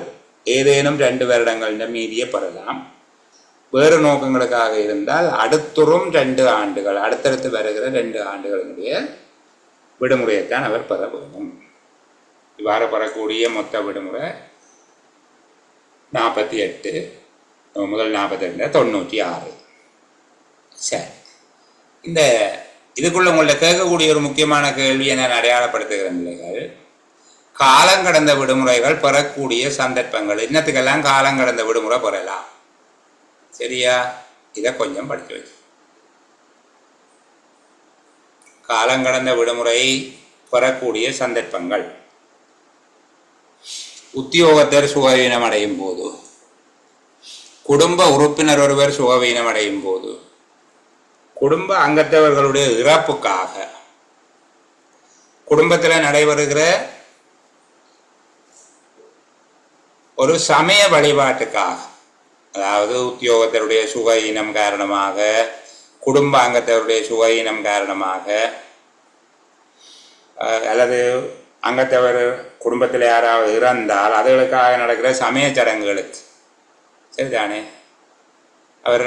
ஏதேனும் 2 வருடங்கள் மீதியே பெறலாம். வேறு நோக்கங்களுக்காக இருந்தால் அடுத்துறும் 2 ஆண்டுகள், அடுத்தடுத்து வருகிற 2 ஆண்டுகளுடைய விடுமுறையைத்தான் அவர் பெற வேண்டும். இவ்வாறு பெறக்கூடிய மொத்த விடுமுறை 48, முதல் 48, 96. சரி, இந்த இதுக்குள்ள உங்கள்ட்ட கேட்கக்கூடிய ஒரு முக்கியமான கேள்வியை நான் அடையாளப்படுத்துகிறேன் பிள்ளைகள். காலங்கடந்த விடுமுறைகள் பெறக்கூடிய சந்தர்ப்பங்கள், இன்னத்துக்கெல்லாம் காலங்கடந்த விடுமுறை பெறலாம். சரியா? இதை கொஞ்சம் படிக்க வச்சு. காலங்கடந்த விடுமுறை பெறக்கூடிய சந்தர்ப்பங்கள்: உத்தியோகத்தர் சுகவீனம் அடையும் போது, குடும்ப உறுப்பினர் ஒருவர் சுகவீனம் அடையும் போது, குடும்ப அங்கத்தவர்களுடைய இறப்புக்காக, குடும்பத்தில் நடைபெறுகிற ஒரு சமய வழிபாட்டுக்காக, அதாவது உத்தியோகத்தருடைய சுகவீனம் காரணமாக, குடும்ப அங்கத்தவருடைய சுகவீனம் காரணமாக, அல்லது அங்கத்தவர் குடும்பத்தில் யாராவது இறந்தால் அதுகளுக்காக நடக்கிற சமய சடங்குகளுக்கு, சரிதானே, அவர்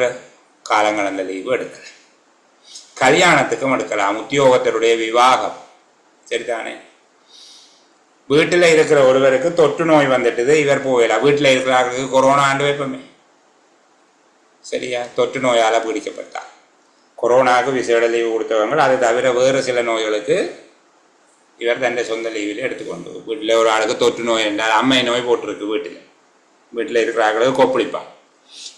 காலங்கடந்த லீவு எடுக்கலாம். கல்யாணத்துக்கும் எடுக்கலாம். உத்தியோகத்தருடைய விவாகம், சரிதானே. வீட்டில் இருக்கிற ஒருவருக்கு தொற்று நோய் வந்துட்டுது, இவர் போயிடலாம். வீட்டில் இருக்கிறவர்களுக்கு கொரோனா ஆண்டு வைப்போமே, சரியா? தொற்று நோயால் பீடிக்கப்பட்டார். கொரோனாவுக்கு விசேட லீவு கொடுத்தவங்க, அது தவிர வேறு சில நோய்களுக்கு இவர் தன்னை சொந்த லீவில் எடுத்துக்கொண்டு, வீட்டில் ஒரு ஆளுக்கு தொற்று நோய் என்றால் அம்மை நோய் போட்டிருக்கு, வீட்டில் இருக்கிறார்களுக்கு கொப்பளிப்பார்.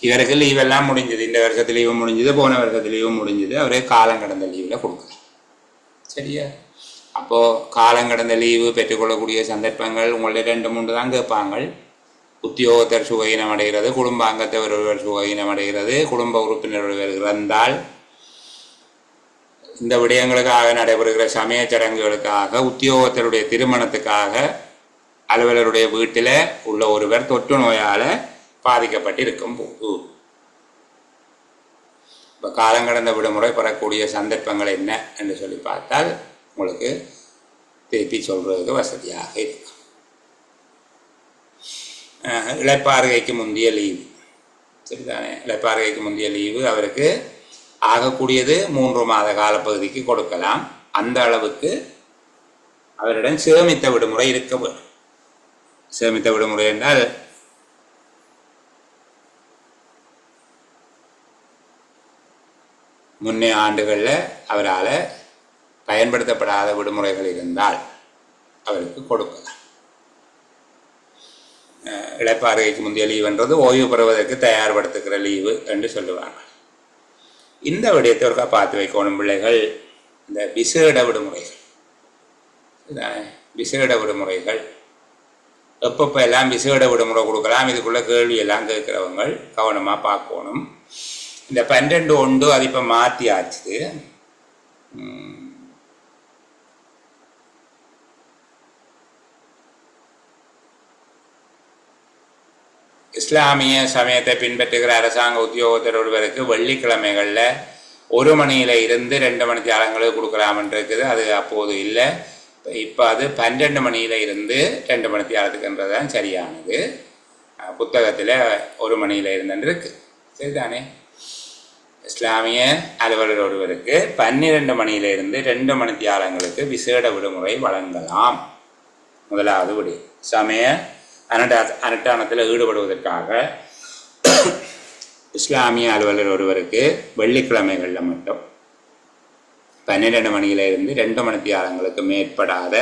இவருக்கு லீவெல்லாம் முடிஞ்சது, இந்த வருஷத்து லீவு முடிஞ்சது, போன வருஷத்து லீவு முடிஞ்சது, அவரே காலங்கடந்த லீவில் கொடுக்கலாம். சரியா? அப்போது காலங்கடந்த லீவு பெற்றுக்கொள்ளக்கூடிய சந்தர்ப்பங்கள் உங்களுடைய 2, 3 தான் கேட்பாங்க. உத்தியோகத்தர் சுகவீனம் அடைகிறது, குடும்ப அங்கத்தவர் ஒருவர் சுகவீனம் அடைகிறது, குடும்ப உறுப்பினர் ஒருவர் இறந்தால், இந்த விடயங்களுக்காக நடைபெறுகிற சமய சடங்குகளுக்காக உத்தியோகத்தருடைய திருமணத்துக்காக அலுவலருடைய வீட்டில் உள்ள ஒருவர் தொற்று நோயால் பாதிக்கப்பட்டிருக்கும் போது இப்போ காலங்கடந்த விடுமுறை பெறக்கூடிய சந்தர்ப்பங்கள் என்ன என்று சொல்லி பார்த்தால் உங்களுக்கு திருப்பி சொல்றதுக்கு வசதியாக இருக்கும். இளைப்பாறுகைக்கு முந்தைய லீவு, சரிதானே? இளைப்பாறுகைக்கு முந்தைய லீவு அவருக்கு ஆகக்கூடியது 3 மாத காலப்பகுதிக்கு கொடுக்கலாம். அந்த அளவுக்கு அவரிடம் சேமித்த விடுமுறை இருக்க வேண்டும். சேமித்த விடுமுறை என்றால் முன்னே ஆண்டுகளில் அவரால் பயன்படுத்தப்படாத விடுமுறைகள் இருந்தால் அவருக்கு கொடுக்கலாம். இளைப்பாறுகைக்கு முந்தைய லீவுன்றது ஓய்வு பெறுவதற்கு தயார்படுத்துகிற லீவு என்று சொல்லுவாங்க. இந்த விடயத்தை ஒருக்கா பார்த்து வைக்கணும் பிள்ளைகள். இந்த விசேட விடுமுறைகள், விசேட விடுமுறைகள் எப்பப்போ எல்லாம் விசேட விடுமுறை கொடுக்கலாம், இதுக்குள்ள கேள்வி எல்லாம் கேட்குறவங்க கவனமாக பார்க்கணும். இந்த 12/1 அது இப்போ மாற்றி ஆச்சு. இஸ்லாமிய சமயத்தை பின்பற்றுகிற அரசாங்க உத்தியோகத்தர் ஒருவருக்கு வெள்ளிக்கிழமைகளில் 1 மணியில இருந்து 2 மணி தியாலங்களுக்கு கொடுக்கலாம்னு இருக்குது. அது அப்போது இல்லை. இப்போ அது 12 மணியில இருந்து 2 மணி தியாலத்துக்குன்றது தான் சரியானது. புத்தகத்தில் 1 மணியில இருந்துன்னு இருக்கு, சரிதானே? இஸ்லாமிய அலுவலர் ஒருவருக்கு 12 மணியில இருந்து 2 மணி தியாலங்களுக்கு விசேட விடுமுறை வழங்கலாம். முதலாவது விடு சமய அனுஷ்டானத்தில் ஈடுபடுவதற்காக இஸ்லாமிய அலுவலர் ஒருவருக்கு வெள்ளிக்கிழமைகளில் மட்டும் 12 மணியில இருந்து 2 மணி தியாலங்களுக்கு மேற்படாத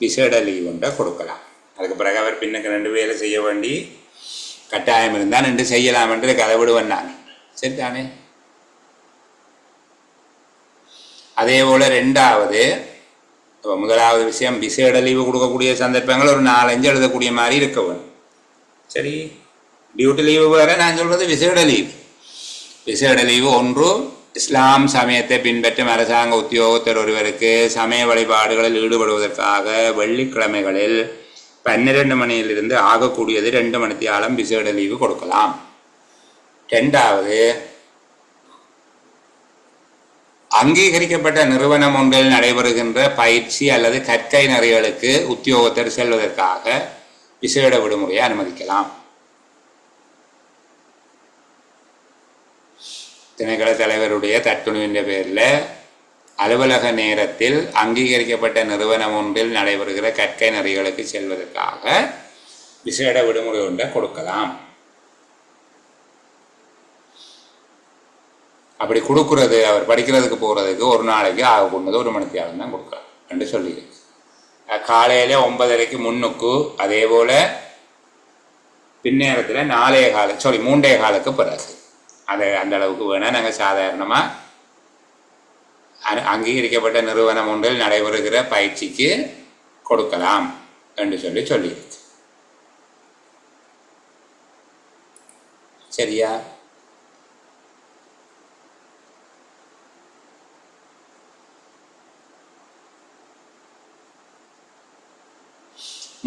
விசேட லீவ் ஒன்றை கொடுக்கலாம். அதுக்கு பிறகு அவர் பின்னுக்கு 2 வேலை செய்ய வேண்டி கட்டாயம் இருந்தால் 2 செய்யலாம் என்று கதை விடுவேன் நான், சரிதானே? அதே போல் 2வது, முதலாவது விஷயம் விசேட லீவு கொடுக்கக்கூடிய சந்தர்ப்பங்கள் ஒரு 4-5 எழுதக்கூடிய மாதிரி இருக்க வேணும், சரி? டியூட்டி லீவு வேற, நான் சொல்றது விசேட லீவு. விசேட லீவு 1, இஸ்லாம் சமயத்தை பின்பற்றும் அரசாங்க உத்தியோகத்தர் ஒருவருக்கு சமய வழிபாடுகளில் ஈடுபடுவதற்காக வெள்ளிக்கிழமைகளில் 12 மணியிலிருந்து ஆகக்கூடியது 2 மணி தியாலம் விசேட லீவு கொடுக்கலாம். 2வது, அங்கீகரிக்கப்பட்ட நிறுவனம் ஒன்றில் நடைபெறுகின்ற பயிற்சி அல்லது கற்கை நெறிகளுக்கு உத்தியோகத்தர் செல்வதற்காக விசேட விடுமுறையை அனுமதிக்கலாம். திணைக்கள தலைவருடைய தற்துணிவின் பேரில் அலுவலக நேரத்தில் அங்கீகரிக்கப்பட்ட நிறுவனம் ஒன்றில் நடைபெறுகிற கற்கை நெறிகளுக்கு செல்வதற்காக விசேட விடுமுறை ஒன்றை கொடுக்கலாம். அப்படி கொடுக்கறது, அவர் படிக்கிறதுக்கு போகிறதுக்கு ஒரு நாளைக்கு ஆகக்கூடியது 1 மணி தியாலம் தான் கொடுக்கலாம் என்று சொல்லியிருக்கு. காலையில் 9:30 முன்னுக்கு, அதே போல் பின்னேரத்தில் 3:15 பிறகு. அதை அந்த அளவுக்கு வேணால் நாங்கள் சாதாரணமாக அங்கீகரிக்கப்பட்ட நிறுவனம் ஒன்றில் நடைபெறுகிற பயிற்சிக்கு கொடுக்கலாம் என்று சொல்லியிருக்கு. சரியா?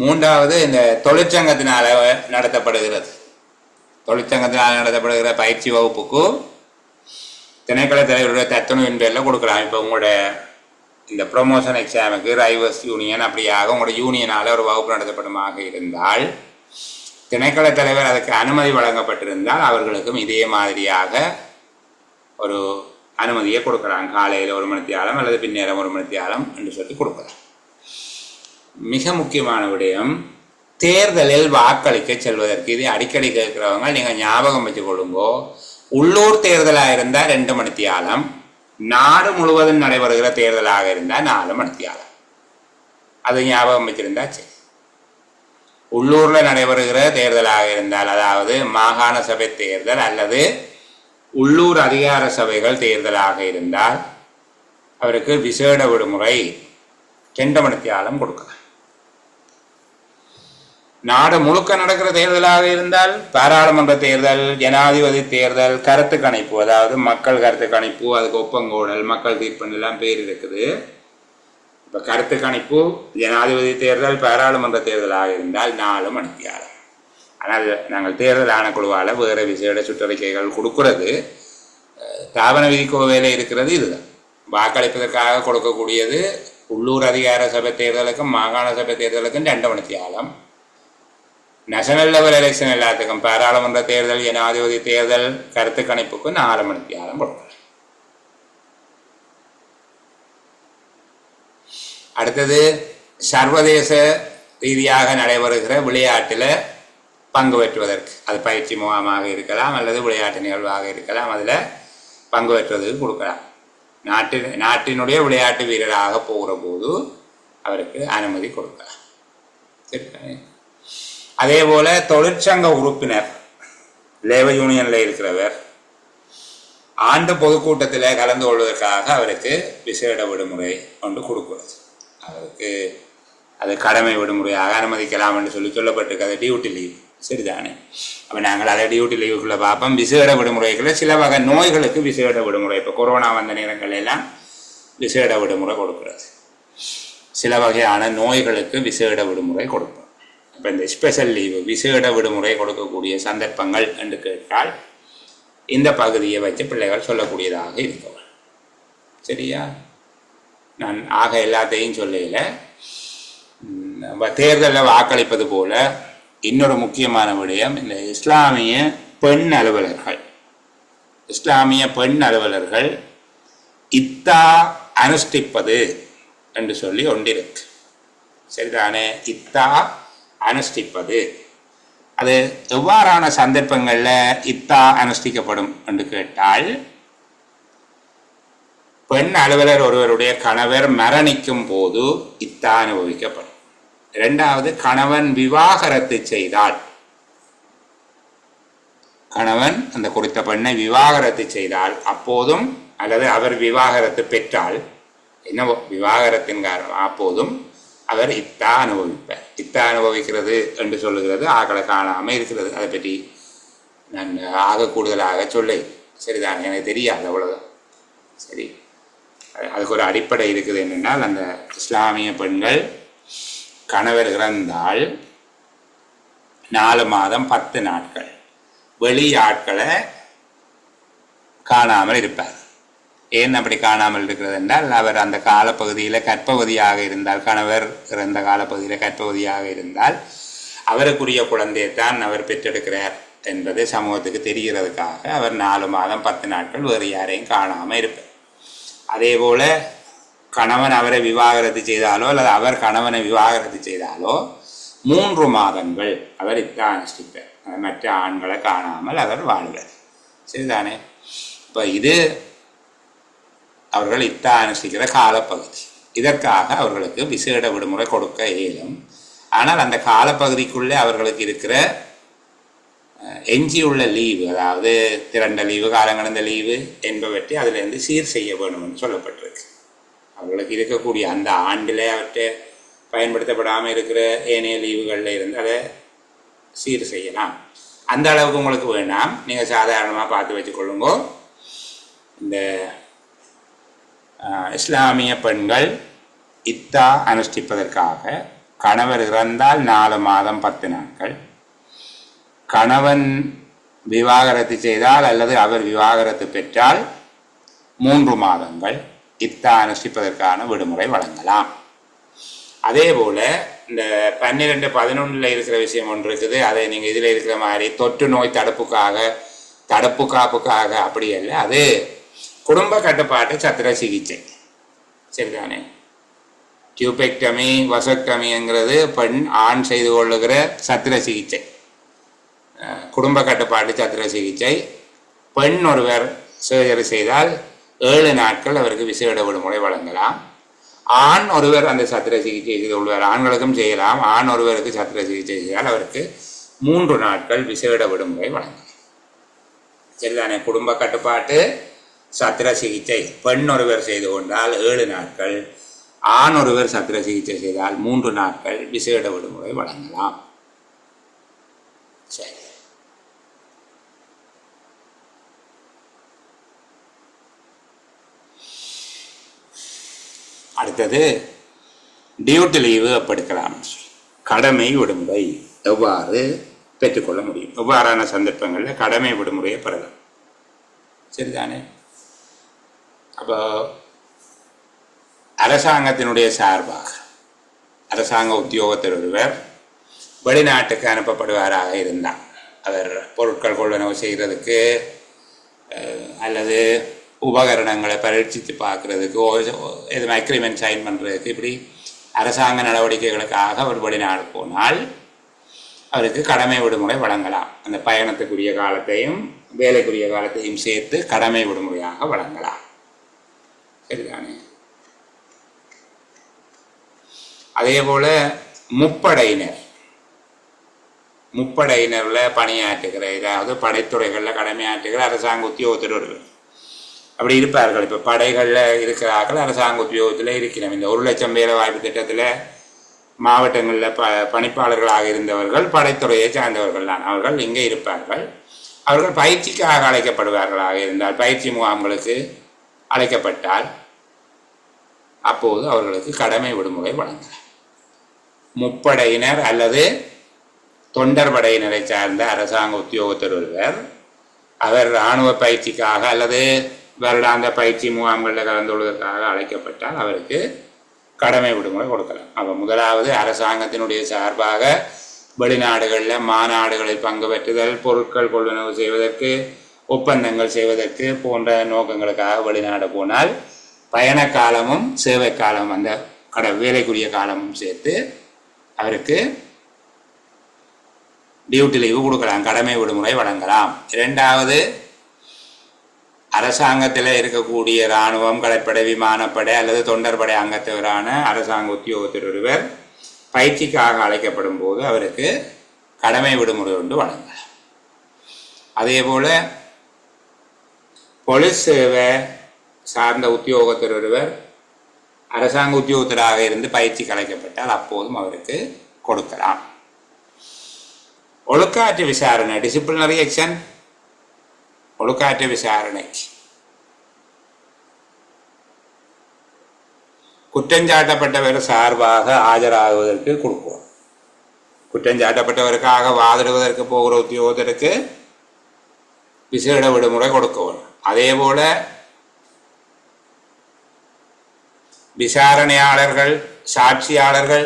மூன்றாவது, இந்த தொழிற்சங்கத்தினால நடத்தப்படுகிறது. தொழிற்சங்கத்தினால் நடத்தப்படுகிற பயிற்சி வகுப்புக்கு திணைக்கள தலைவருடைய தத்துணிவின் பேரில் கொடுக்கலாம். இப்போ உங்களோட இந்த ப்ரொமோஷன் எக்ஸாமுக்கு ரைவர்ஸ் யூனியன் அப்படியாக உங்களோட யூனியனால் ஒரு வகுப்பு நடத்தப்படுமாக இருந்தால், திணைக்கள தலைவர் அதுக்கு அனுமதி வழங்கப்பட்டிருந்தால் அவர்களுக்கும் இதே மாதிரியாக ஒரு அனுமதியை கொடுக்கலாம். காலையில் 1 மணி தியாலம் அல்லது பின்னேரம் 1 மணி தியாலம் என்று சொல்லி கொடுக்கலாம். மிக முக்கியமான விடயம், தேர்தலில் வாக்களிக்க செல்வதற்கு, இது அடிக்கடி கேட்கிறவங்க நீங்கள் ஞாபகம் வச்சுக் கொள்ளுங்கோ. உள்ளூர் தேர்தலாக இருந்தால் 2 மணி தியாலம், நாடு முழுவதும் நடைபெறுகிற தேர்தலாக இருந்தால் 4 மணி தியாலம். அது ஞாபகம் வச்சிருந்தா சரி. உள்ளூரில் நடைபெறுகிற தேர்தலாக இருந்தால், அதாவது மாகாண சபை தேர்தல் அல்லது உள்ளூர் அதிகார சபைகள் தேர்தலாக இருந்தால் அவருக்கு விசேட விடுமுறை 2 மணி தியாலம் கொடுக்கலாம். நாடு முழுக்க நடக்கிற தேர்தலாக இருந்தால் பாராளுமன்ற தேர்தல், ஜனாதிபதி தேர்தல், கருத்து கணிப்பு, அதாவது மக்கள் கருத்து கணிப்பு, அதுக்கு ஒப்பங்கோடல், மக்கள் தீர்ப்பு எல்லாம் பேர் இருக்குது. இப்போ கருத்து கணிப்பு, ஜனாதிபதி தேர்தல், பாராளுமன்ற தேர்தலாக இருந்தால் 4 மணித்தியாலம். ஆனால் நாங்கள் தேர்தல் ஆணைக்குழுவால் வேறு விசேட சுற்றறிக்கைகள் கொடுக்கறது, தாபன விதிக்கோவையில் இருக்கிறது இதுதான். வாக்களிப்பதற்காக கொடுக்கக்கூடியது உள்ளூர் அதிகார சபை தேர்தலுக்கும் மாகாண சபை தேர்தலுக்கும் 2 மணித்தியாலம். நேஷனல் லெவல் எலெக்ஷன் எல்லாத்துக்கும் பாராளுமன்ற தேர்தல், ஜனாதிபதி தேர்தல், கருத்து கணிப்புக்கு 4 மணித்தியாலம் கொடுக்கலாம். அடுத்தது சர்வதேச ரீதியாக நடைபெறுகிற விளையாட்டில் பங்கு பெற்றுவதற்கு, அது பயிற்சி முகாமாக இருக்கலாம் அல்லது விளையாட்டு நிகழ்வாக இருக்கலாம், அதில் பங்கு பெற்றுவதற்கு கொடுக்கலாம். நாட்டினுடைய விளையாட்டு வீரராக போகிற போது அவருக்கு அனுமதி கொடுக்கலாம். சரி. அதே போல தொழிற்சங்க உறுப்பினர், லேபர் யூனியனில் இருக்கிறவர் ஆண்டு பொதுக்கூட்டத்தில் கலந்து கொள்வதற்காக அவருக்கு விசேட விடுமுறை கொண்டு கொடுக்கிறது. அவருக்கு அது கடமை விடுமுறையாக அனுமதிக்கலாம் என்று சொல்லப்பட்டிருக்கு. அது டியூட்டி லீவ். சரிதானே? அப்போ நாங்கள் அதை டியூட்டி லீவுக்குள்ளே பார்ப்போம். விசேட விடுமுறைகளை சில வகை நோய்களுக்கு விசேட விடுமுறை, இப்போ கொரோனா வந்த நேரங்கள் எல்லாம் விசேட விடுமுறை கொடுக்கிறது. சில வகையான நோய்களுக்கு விசேட விடுமுறை கொடுப்போம். இப்போ இந்த ஸ்பெஷல் லீவு, விசேட விடுமுறை கொடுக்கக்கூடிய சந்தர்ப்பங்கள் என்று கேட்டால் இந்த பகுதியை வச்சு பிள்ளைகள் சொல்லக்கூடியதாக இருக்கவும். சரியா? நான் ஆக எல்லாத்தையும் சொல்லல. தேர்தலில் வாக்களிப்பது போல இன்னொரு முக்கியமான விடயம், இந்த இஸ்லாமிய பெண் அலுவலர்கள் இத்தா அனுஷ்டிப்பது என்று சொல்லி ஒன்றிருக்கு. சரிதானே? இத்தா அனுஷ்டிப்பது, அது எவ்வாறான சந்தர்ப்பங்களில் இத்தா அனுஷ்டிக்கப்படும் என்று கேட்டால், பெண் அலுவலர் ஒருவருடைய கணவர் மரணிக்கும் போது இத்தா அனுபவிக்கப்படும். 2வது, கணவன் விவாகரத்து செய்தால், கணவன் அந்த குறித்த பெண்ணை விவாகரத்து செய்தால் அப்போதும், அல்லது அவர் விவாகரத்து பெற்றால், என்னவோ விவாகரத்தின் காரணம், அப்போதும் அவர் இத்தா அனுபவிப்பார். இத்தா அனுபவிக்கிறது என்று சொல்லுகிறது ஆக்களை காணாமல் இருக்கிறது. அதை பற்றி நான் ஆக கூடுதலாக சொல்ல சரிதான், எனக்கு தெரியாது, அவ்வளோதான். சரி, அதுக்கு ஒரு அடிப்படை இருக்குது. என்னென்னால், அந்த இஸ்லாமிய பெண்கள் கணவர் இறந்தால் 4 மாதம் 10 நாட்கள் வெளியாட்களை காணாமல் இருப்பார். ஏன் அப்படி காணாமல் இருக்கிறது என்றால், அவர் அந்த காலப்பகுதியில் கர்ப்பவதியாக இருந்தால், கணவர் இறந்த காலப்பகுதியில் கர்ப்பவதியாக இருந்தால் அவருக்குரிய குழந்தையைத்தான் அவர் பெற்றெடுக்கிறார் என்பது சமூகத்துக்கு தெரிகிறதுக்காக அவர் 4 மாதம் 10 நாட்கள் வேறு யாரையும் காணாமல் இருப்பார். அதே போல கணவன் அவரை விவாகரத்து செய்தாலோ அல்லது அவர் கணவனை விவாகரத்து செய்தாலோ 3 மாதங்கள் அவர் இத்தா அனுஷ்டிப்பார். மற்ற ஆண்களை காணாமல் அவர் வாழ்வார். சரிதானே? இப்போ இது அவர்கள் இத்தா அனுஷ்டிக்கிற காலப்பகுதி. இதற்காக அவர்களுக்கு விசேட விடுமுறை கொடுக்க இயலும். ஆனால் அந்த காலப்பகுதிக்குள்ளே அவர்களுக்கு இருக்கிற எஞ்சியுள்ள லீவு, அதாவது திரண்ட லீவு, காலங்கடந்த லீவு என்பவற்றை அதிலிருந்து சீர் செய்ய வேண்டும் என்று சொல்லப்பட்டிருக்கு. அவர்களுக்கு இருக்கக்கூடிய அந்த ஆண்டில் அவற்றை பயன்படுத்தப்படாமல் இருக்கிற ஏனைய லீவுகளில் இருந்து அதை சீர் செய்யலாம். அந்த அளவுக்கு உங்களுக்கு வேண்டாம், நீங்கள் சாதாரணமாக பார்த்து வச்சுக்கொள்ளுங்கோ. இந்த இஸ்லாமிய பெண்கள் இத்தா அனுஷ்டிப்பதற்காக கணவர் இறந்தால் 4 மாதம் 10 நாட்கள், கணவன் விவாகரத்து செய்தால் அல்லது அவர் விவாகரத்து பெற்றால் 3 மாதங்கள் இத்தா அனுஷ்டிப்பதற்கான விடுமுறை வழங்கலாம். அதே போல் இந்த 12-11 இருக்கிற விஷயம் ஒன்று இருக்குது. அதை நீங்கள் இதில் இருக்கிற மாதிரி தொற்று நோய் தடுப்பு காப்புக்காக அப்படி அல்ல, அது குடும்ப கட்டுப்பாட்டு சத்திர சிகிச்சை. சரிதானே? டியூபெக்டமி, வசக்டமிங்கிறது பெண் ஆண் செய்து கொள்ளுகிற சத்திர சிகிச்சை. குடும்ப கட்டுப்பாட்டு சத்திர சிகிச்சை, பெண் ஒருவர் சர்ஜரி செய்தால் 7 நாட்கள் அவருக்கு விசேட விடுமுறை வழங்கலாம். ஆண் ஒருவர் அந்த சத்திர சிகிச்சை செய்து கொள்வார், ஆண்களுக்கும் செய்யலாம். ஆண் ஒருவருக்கு சத்திர சிகிச்சை செய்தால் அவருக்கு 3 நாட்கள் விசேட விடுமுறை வழங்கலாம். சரிதானே? குடும்ப கட்டுப்பாட்டு சத்திர சிகிச்சை பெண் ஒருவர் செய்து கொண்டால் 7 நாட்கள், ஆண் ஒருவர் சத்திர சிகிச்சை செய்தால் 3 நாட்கள் விசேட விடுமுறை வழங்கலாம். சரி, அடுத்தது டியூட்டி லீவு எப்போ எடுக்கலாம்? கடமை விடுமுறை எவ்வாறு பெற்றுக்கொள்ள முடியும்? எவ்வாறான சந்தர்ப்பங்களில் கடமை விடுமுறையை பெறலாம்? சரிதானே? அப்போ அரசாங்கத்தினுடைய சார்பாக அரசாங்க உத்தியோகத்தர் ஒருவர் வெளிநாட்டுக்கு அனுப்பப்படுவாராக இருந்தால், அவர் பொருட்கள் கொள்வனவு செய்கிறதுக்கு அல்லது உபகரணங்களை பரீட்சித்து பார்க்குறதுக்கு, எதுவும் அக்ரிமெண்ட் சைன் பண்ணுறதுக்கு, இப்படி அரசாங்க நடவடிக்கைகளுக்காக அவர் வெளிநாடு போனால் அவருக்கு கடமை விடுமுறை வழங்கலாம். அந்த பயணத்துக்குரிய காலத்தையும் வேலைக்குரிய காலத்தையும் சேர்த்து கடமை விடுமுறையாக வழங்கலாம். சரிதானே? அதே போல முப்படையினரில் பணியாற்றுகிற, ஏதாவது படைத்துறைகளில் கடமையாற்றுகிற அரசாங்க உத்தியோகத்தில் ஒருவர் அப்படி இருப்பார்கள். இப்போ படைகளில் இருக்கிறார்கள், அரசாங்க உத்தியோகத்தில் இருக்கிறோம். இந்த 1,00,000 வேலை வாய்ப்பு திட்டத்தில் மாவட்டங்களில் பணிப்பாளர்களாக இருந்தவர்கள் படைத்துறையை சார்ந்தவர்கள் தான். அவர்கள் இங்கே இருப்பார்கள். அவர்கள் பயிற்சிக்காக அழைக்கப்படுவார்களாக இருந்தால், பயிற்சி முகாம்களுக்கு அழைக்கப்பட்டால் அப்போது அவர்களுக்கு கடமை விடுமுறை வழங்கலாம். முப்படையினர் அல்லது தொண்டர் படையினரை சார்ந்த அரசாங்க உத்தியோகத்தர் ஒருவர் அவர் இராணுவ பயிற்சிக்காக அல்லது வருடாந்த பயிற்சி முகாம்களில் கலந்து கொள்வதற்காக அழைக்கப்பட்டால் அவருக்கு கடமை விடுமுறை கொடுக்கலாம். அப்போ முதலாவது அரசாங்கத்தினுடைய சார்பாக வெளிநாடுகளில் மாநாடுகளில் பங்கு பெற்றுதல், பொருட்கள் கொள்வனவு செய்வதற்கு, ஒப்பந்தங்கள் செய்வதற்கு போன்ற நோக்கங்களுக்காக வெளிநாடு போனால் பயண காலமும் சேவை காலமும் அந்த வேலைக்குரிய காலமும் சேர்த்து அவருக்கு டியூட்டி லீவு கொடுக்கலாம், கடமை விடுமுறை வழங்கலாம். இரண்டாவது, அரசாங்கத்தில் இருக்கக்கூடிய இராணுவம், கடற்படை, விமானப்படை அல்லது தொண்டர்படை அங்கத்தவரான அரசாங்க உத்தியோகத்தர் ஒருவர் பயிற்சிக்காக அழைக்கப்படும் போது அவருக்கு கடமை விடுமுறை ஒன்று வழங்கலாம். அதே போல போலீஸ் சேவை சார்ந்த உத்தியோகத்தர் ஒருவர் அரசாங்க உத்தியோகத்தராக இருந்து பயிற்சிக்கு அழைக்கப்பட்டால் அப்போதும் அவருக்கு கொடுக்கலாம். ஒழுக்காற்று விசாரணை, டிசிப்ளினரி ஆக்ஷன், ஒழுக்காற்று விசாரணை குற்றஞ்சாட்டப்பட்டவர் சார்பாக ஆஜராகுவதற்கு கொடுப்போம். குற்றஞ்சாட்டப்பட்டவருக்காக வாதிடுவதற்கு போகிற உத்தியோகத்தருக்கு விசேட விடுமுறை கொடுக்கணும். அதே போல விசாரணையாளர்கள், சாட்சியாளர்கள்,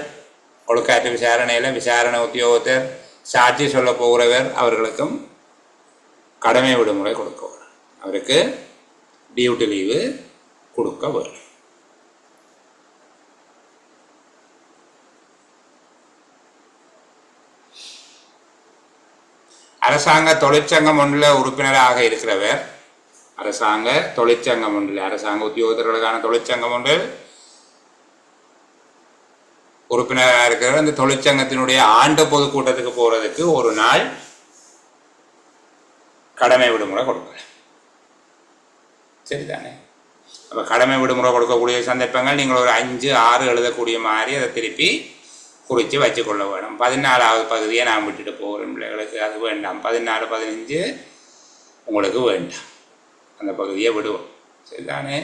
ஒழுக்காற்று விசாரணையில் விசாரணை உத்தியோகத்தர், சாட்சி சொல்ல போகிறவர், அவர்களுக்கும் கடமை விடுமுறை கொடுக்க வரும். அவருக்கு டியூட்டி லீவு கொடுக்க வரும். அரசாங்க தொழிற்சங்கம் ஒன்றில் உறுப்பினராக இருக்கிறவர், அரசாங்க தொழிற்சங்கம் ஒன்றில், அரசாங்க உத்தியோகத்தர்களுக்கான தொழிற்சங்கம் ஒன்றில் உறுப்பினராக இருக்கிறவர், அந்த தொழிற்சங்கத்தினுடைய ஆண்டு பொதுக்கூட்டத்துக்கு போறதுக்கு ஒரு நாள் கடமை விடுமுறை கொடுக்கலாம். சரிதானே? அப்போ கடமை விடுமுறை கொடுக்கக்கூடிய சந்தர்ப்பங்கள் நீங்கள் ஒரு 5, 6 எழுதக்கூடிய மாதிரி அதை திருப்பி குறித்து வச்சுக்கொள்ள வேணும். 14வது பகுதியை நான் விட்டுட்டு போகிறேன் பிள்ளைகளுக்கு, அது வேண்டாம். 14, 15 உங்களுக்கு வேண்டாம், அந்த பகுதியை விடுவோம். சரிதானே?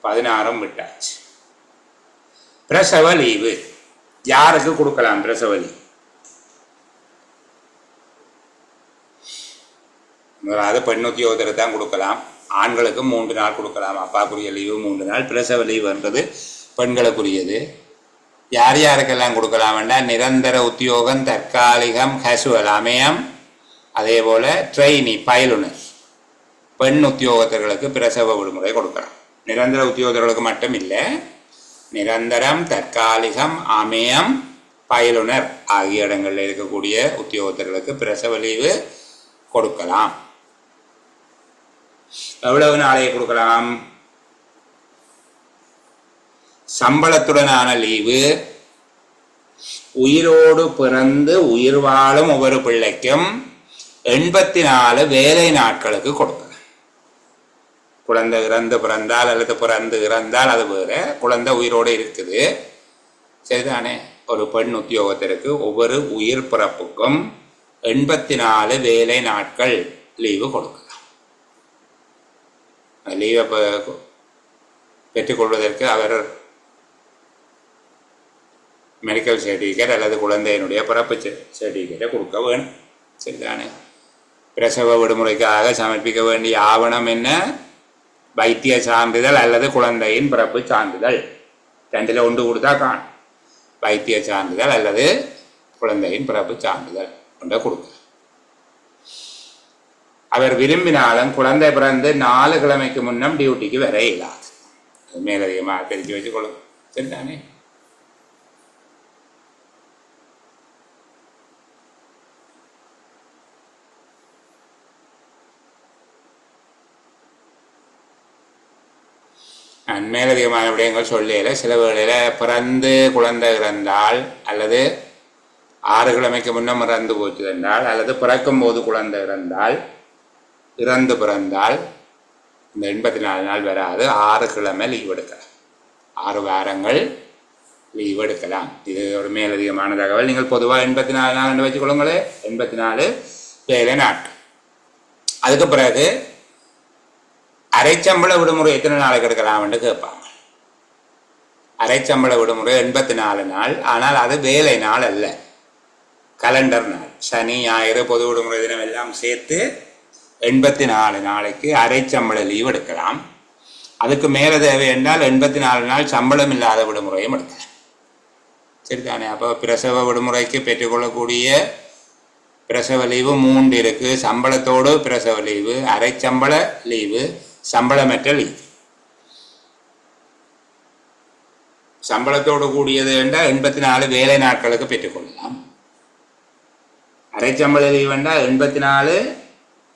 16 விட்டாச்சு. பிரசவ லீவு யாருக்கு கொடுக்கலாம்? பிரசவ லீவு அது பெண் உத்தியோகத்தருக்கு தான் கொடுக்கலாம். ஆண்களுக்கு 3 நாள் கொடுக்கலாம். அப்பாக்குரிய லீவு 3 நாள். பிரசவ லீவுன்றது பெண்களுக்குரியது. யார் யாருக்கெல்லாம் கொடுக்கலாம் வேண்டாம்? நிரந்தர உத்தியோகம், தற்காலிகம், கேசுவல், அமையம், அதே போல ட்ரெயினி, பயிலுனர், பெண் உத்தியோகத்தர்களுக்கு பிரசவ விடுமுறை கொடுக்கலாம். நிரந்தர உத்தியோகத்தர்களுக்கு மட்டும் இல்லை, நிரந்தரம், தற்காலிகம், அமையம், பயிலுனர் ஆகிய இடங்களில் இருக்கக்கூடிய உத்தியோகத்தர்களுக்கு பிரசவ லீவு கொடுக்கலாம். எவ்வளவு நாளைக்கு கொடுக்கலாம்? சம்பளத்துடனான லீவு உயிரோடு பிறந்து உயிர் வாழும் ஒவ்வொரு பிள்ளைக்கும் 84 வேலை நாட்களுக்கு கொடுக்கலாம். குழந்தை இறந்து பிறந்தால் அல்லது பிறந்து இறந்தால் அது வேற, குழந்தை உயிரோடு இருக்குது. சரிதானே? ஒரு பெண் உத்தியோகத்திற்கு ஒவ்வொரு உயிர் பிறப்புக்கும் 84 வேலை நாட்கள் லீவு கொடுக்கலாம். லீவை பெற்றுக்கொள்வதற்கு அவர் மெடிக்கல் சர்டிஃபிகேட் அல்லது குழந்தையினுடைய பிறப்பு சர்டிஃபிகேட்டை கொடுக்க வேணும். சரிதானே? பிரசவ விடுமுறைக்காக சமர்ப்பிக்க வேண்டிய ஆவணம் என்ன? வைத்திய சான்றிதழ் அல்லது குழந்தையின் பிறப்பு சான்றிதழ். ரெண்டில் ஒன்று கொடுத்தா காணும். வைத்திய சான்றிதழ் அல்லது குழந்தையின் பிறப்பு சான்றிதழ் கொண்ட கொடுக்க. அவர் விரும்பினாலும் குழந்தை பிறந்து 4 கிழமைக்கு முன்னம் டியூட்டிக்கு வர இயலாது. மேலதிகமாக தெரிஞ்சு வச்சுக்கொள்ளும். சரிதானே? மேலதிகமான விடயங்கள் சொல்லல. சில வேளையில் பிறந்து குழந்தை இறந்தால் அல்லது 6 கிழமைக்கு முன்னம் இறந்து போச்சு என்றால் அல்லது பிறக்கும் போது குழந்தை இறந்து பிறந்தால் இந்த 84 நாள் வராது. 6 கிழமை லீவ் எடுக்கலாம். 6 வாரங்கள் லீவ் எடுக்கலாம். இது ஒரு மேலதிகமான தகவல். நீங்கள் பொதுவாக 84 நாள் என்று வச்சுக்கொள்ளுங்களே. 84 வேலை நாட்கள். அதுக்கு பிறகு அரைச்சம்பள விடுமுறை எத்தனை நாளைக்கு எடுக்கலாம் என்று கேட்பாங்க. அரைச்சம்பள விடுமுறை 84 நாள். ஆனால் அது வேலை நாள் அல்ல, கலண்டர் நாள். சனி ஞாயிறு பொது விடுமுறை தினம் எல்லாம் சேர்த்து 84 நாளைக்கு அரைச்சம்பள லீவ் எடுக்கலாம். அதுக்கு மேலே தேவை என்றால் 84 நாள் சம்பளம் இல்லாத விடுமுறையும் எடுக்கலாம். சரிதானே? அப்போ பிரசவ விடுமுறைக்கு பெற்றுக்கொள்ளக்கூடிய பிரசவ லீவு 3 இருக்கு. சம்பளத்தோடு பிரசவ லீவு, அரைச்சம்பள லீவு, சம்பளமற்ற லீவு. சம்பளத்தோடு கூடியது என்றால் 84 வேலை நாட்களுக்கு பெற்றுக்கொள்ளலாம். அரைச்சம்பள லீவ் என்றால் 84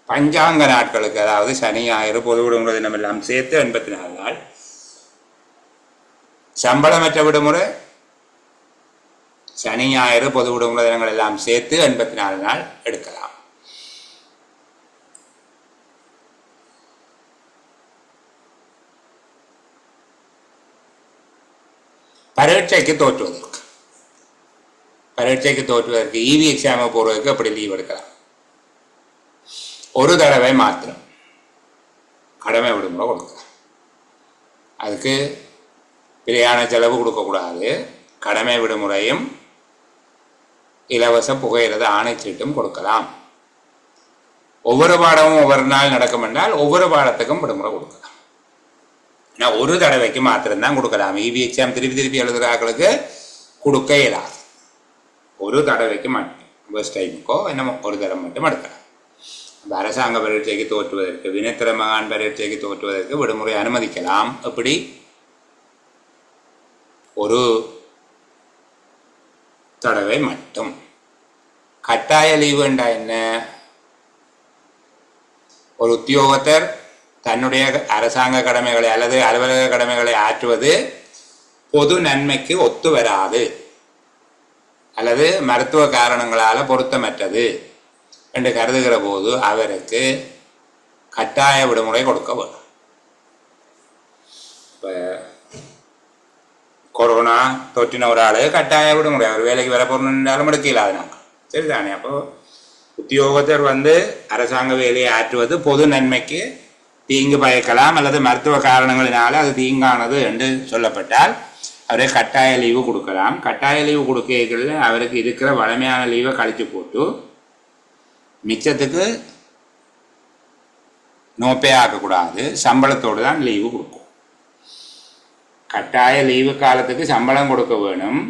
பஞ்சாங்க நாட்களுக்கு, அதாவது சனி ஞாயிறு பொது விடுமுறை தினம் எல்லாம் சேர்த்து 84 நாள். சம்பளமற்ற விடுமுறை சனி ஞாயிறு பொது விடுமுறை தினங்கள் எல்லாம் சேர்த்து 84 நாள் எடுக்கலாம். பரீட்சைக்கு தோற்றுவதற்கு இவி எக்ஸாமை போடுவதற்கு அப்படி லீவ் எடுக்கலாம். ஒரு தடவை மாத்திரம் கடமை விடுமுறை கொடுக்கலாம். அதுக்கு பிரியாண செலவு கொடுக்கக்கூடாது. கடமை விடுமுறையும் இலவச புகையிரத ஆணைச்சீட்டும் கொடுக்கலாம். ஒவ்வொரு பாடமும் ஒவ்வொரு நாள் நடக்கும் என்றால் ஒவ்வொரு பாடத்துக்கும் விடுமுறை கொடுக்கலாம். ஆனால் ஒரு தடவைக்கு மாத்திரம்தான் கொடுக்கலாம். இவி எக்ஸாம் திருப்பி எழுதுகிறார்களுக்கு கொடுக்க இயலாது. ஒரு தடவைக்கு மட்டும், ஃபர்ஸ்ட் டைமுக்கோ என்னமோ ஒரு தடவை மட்டும் எடுக்கலாம். அரசாங்க பரீட்சைக்கு தோற்றுவதற்கு, வினைத்திற மகான் பரீட்சைக்கு தோற்றுவதற்கு விடுமுறை அனுமதிக்கலாம். எப்படி? ஒரு தடவை மட்டும். கட்டாய லீவு என்றா என்ன? ஒரு உத்தியோகத்தர் தன்னுடைய அரசாங்க கடமைகளை அல்லது அலுவலக கடமைகளை ஆற்றுவது பொது நன்மைக்கு ஒத்து வராது அல்லது மருத்துவ காரணங்களால் பொருத்தமற்றது என்று கருதுகிற போது அவருக்கு கட்டாய விடுமுறை கொடுக்க வேண்டும். இப்போ கொரோனா தொற்றின ஒரு ஆளு கட்டாய விடுமுறை, அவர் வேலைக்கு வர போகணுன்னாலும் எடுக்கலாது நாங்கள். சரிதானே? அப்போ உத்தியோகத்தர் அரசாங்க வேலையை ஆற்றுவது பொது நன்மைக்கு தீங்கு பயக்கலாம் அல்லது மருத்துவ காரணங்களினால அது தீங்கானது என்று சொல்லப்பட்டால் அவரை கட்டாய லீவு கொடுக்கலாம். கட்டாய லீவு கொடுக்கல அவருக்கு இருக்கிற வழமையான லீவை கழித்து போட்டு மிச்சத்துக்கு நோப்பே ஆக்கக்கூடாது, சம்பளத்தோடு தான் லீவு கொடுக்கும். கட்டாய லீவு காலத்துக்கு சம்பளம் கொடுக்க வேணும்.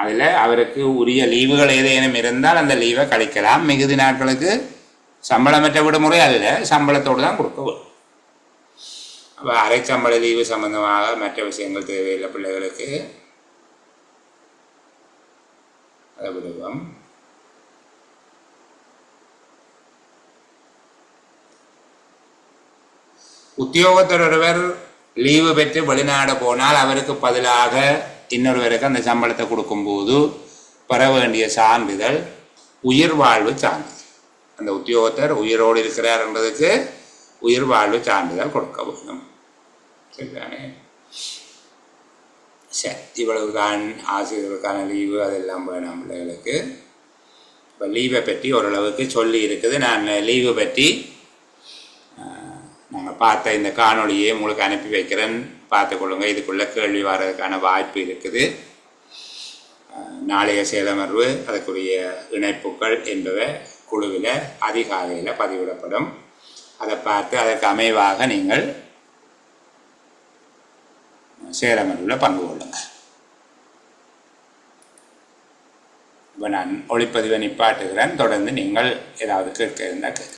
அதில் அவருக்கு உரிய லீவுகள் ஏதேனும் இருந்தால் அந்த லீவை கழிக்கலாம். மிகுதி நாட்களுக்கு சம்பளமற்ற விடுமுறை அல்ல, சம்பளத்தோடு தான் கொடுக்க வேணும். அப்போ அரைச்சம்பள லீவு சம்பந்தமாக மற்ற விஷயங்கள் தேவையில்லை பிள்ளைகளுக்கு. அதை விடுவோம். உத்தியோகத்தர் ஒருவர் லீவு பெற்று வெளிநாடு போனால் அவருக்கு பதிலாக இன்னொருவருக்கு அந்த சம்பளத்தை கொடுக்கும்போது பெற வேண்டிய சான்றிதழ் உயிர் வாழ்வு சான்றிதழ். அந்த உத்தியோகத்தர் உயிரோடு இருக்கிறார் என்பதற்கு உயிர் வாழ்வு சான்றிதழ் கொடுக்க வேண்டும். சரிதானே? சரி, இவ்வளவுதான் ஆசிரியர்களுக்கான லீவு. அதெல்லாம் வேணாம் பிள்ளைகளுக்கு. இப்போ லீவை பற்றி ஓரளவுக்கு சொல்லி இருக்குது. நான் லீவு பற்றி நாங்கள் பார்த்த இந்த காணொலியை உங்களுக்கு அனுப்பி வைக்கிறேன், பார்த்துக்கொள்ளுங்க. இதுக்குள்ளே கேள்வி வர்றதுக்கான வாய்ப்பு இருக்குது. நாளைய செயலமர்வு அதற்குரிய இணைப்புகள் என்பவை குழுவில் அதிகாலையில் பதிவிடப்படும். அதை பார்த்து அதற்கு அமைவாக நீங்கள் செயலமர்வில் பங்கு கொள்ளுங்கள். இப்போ நான் ஒளிப்பதிவை நிப்பாட்டுகிறேன். தொடர்ந்து நீங்கள் ஏதாவது கேட்க இருந்தால் கேட்க.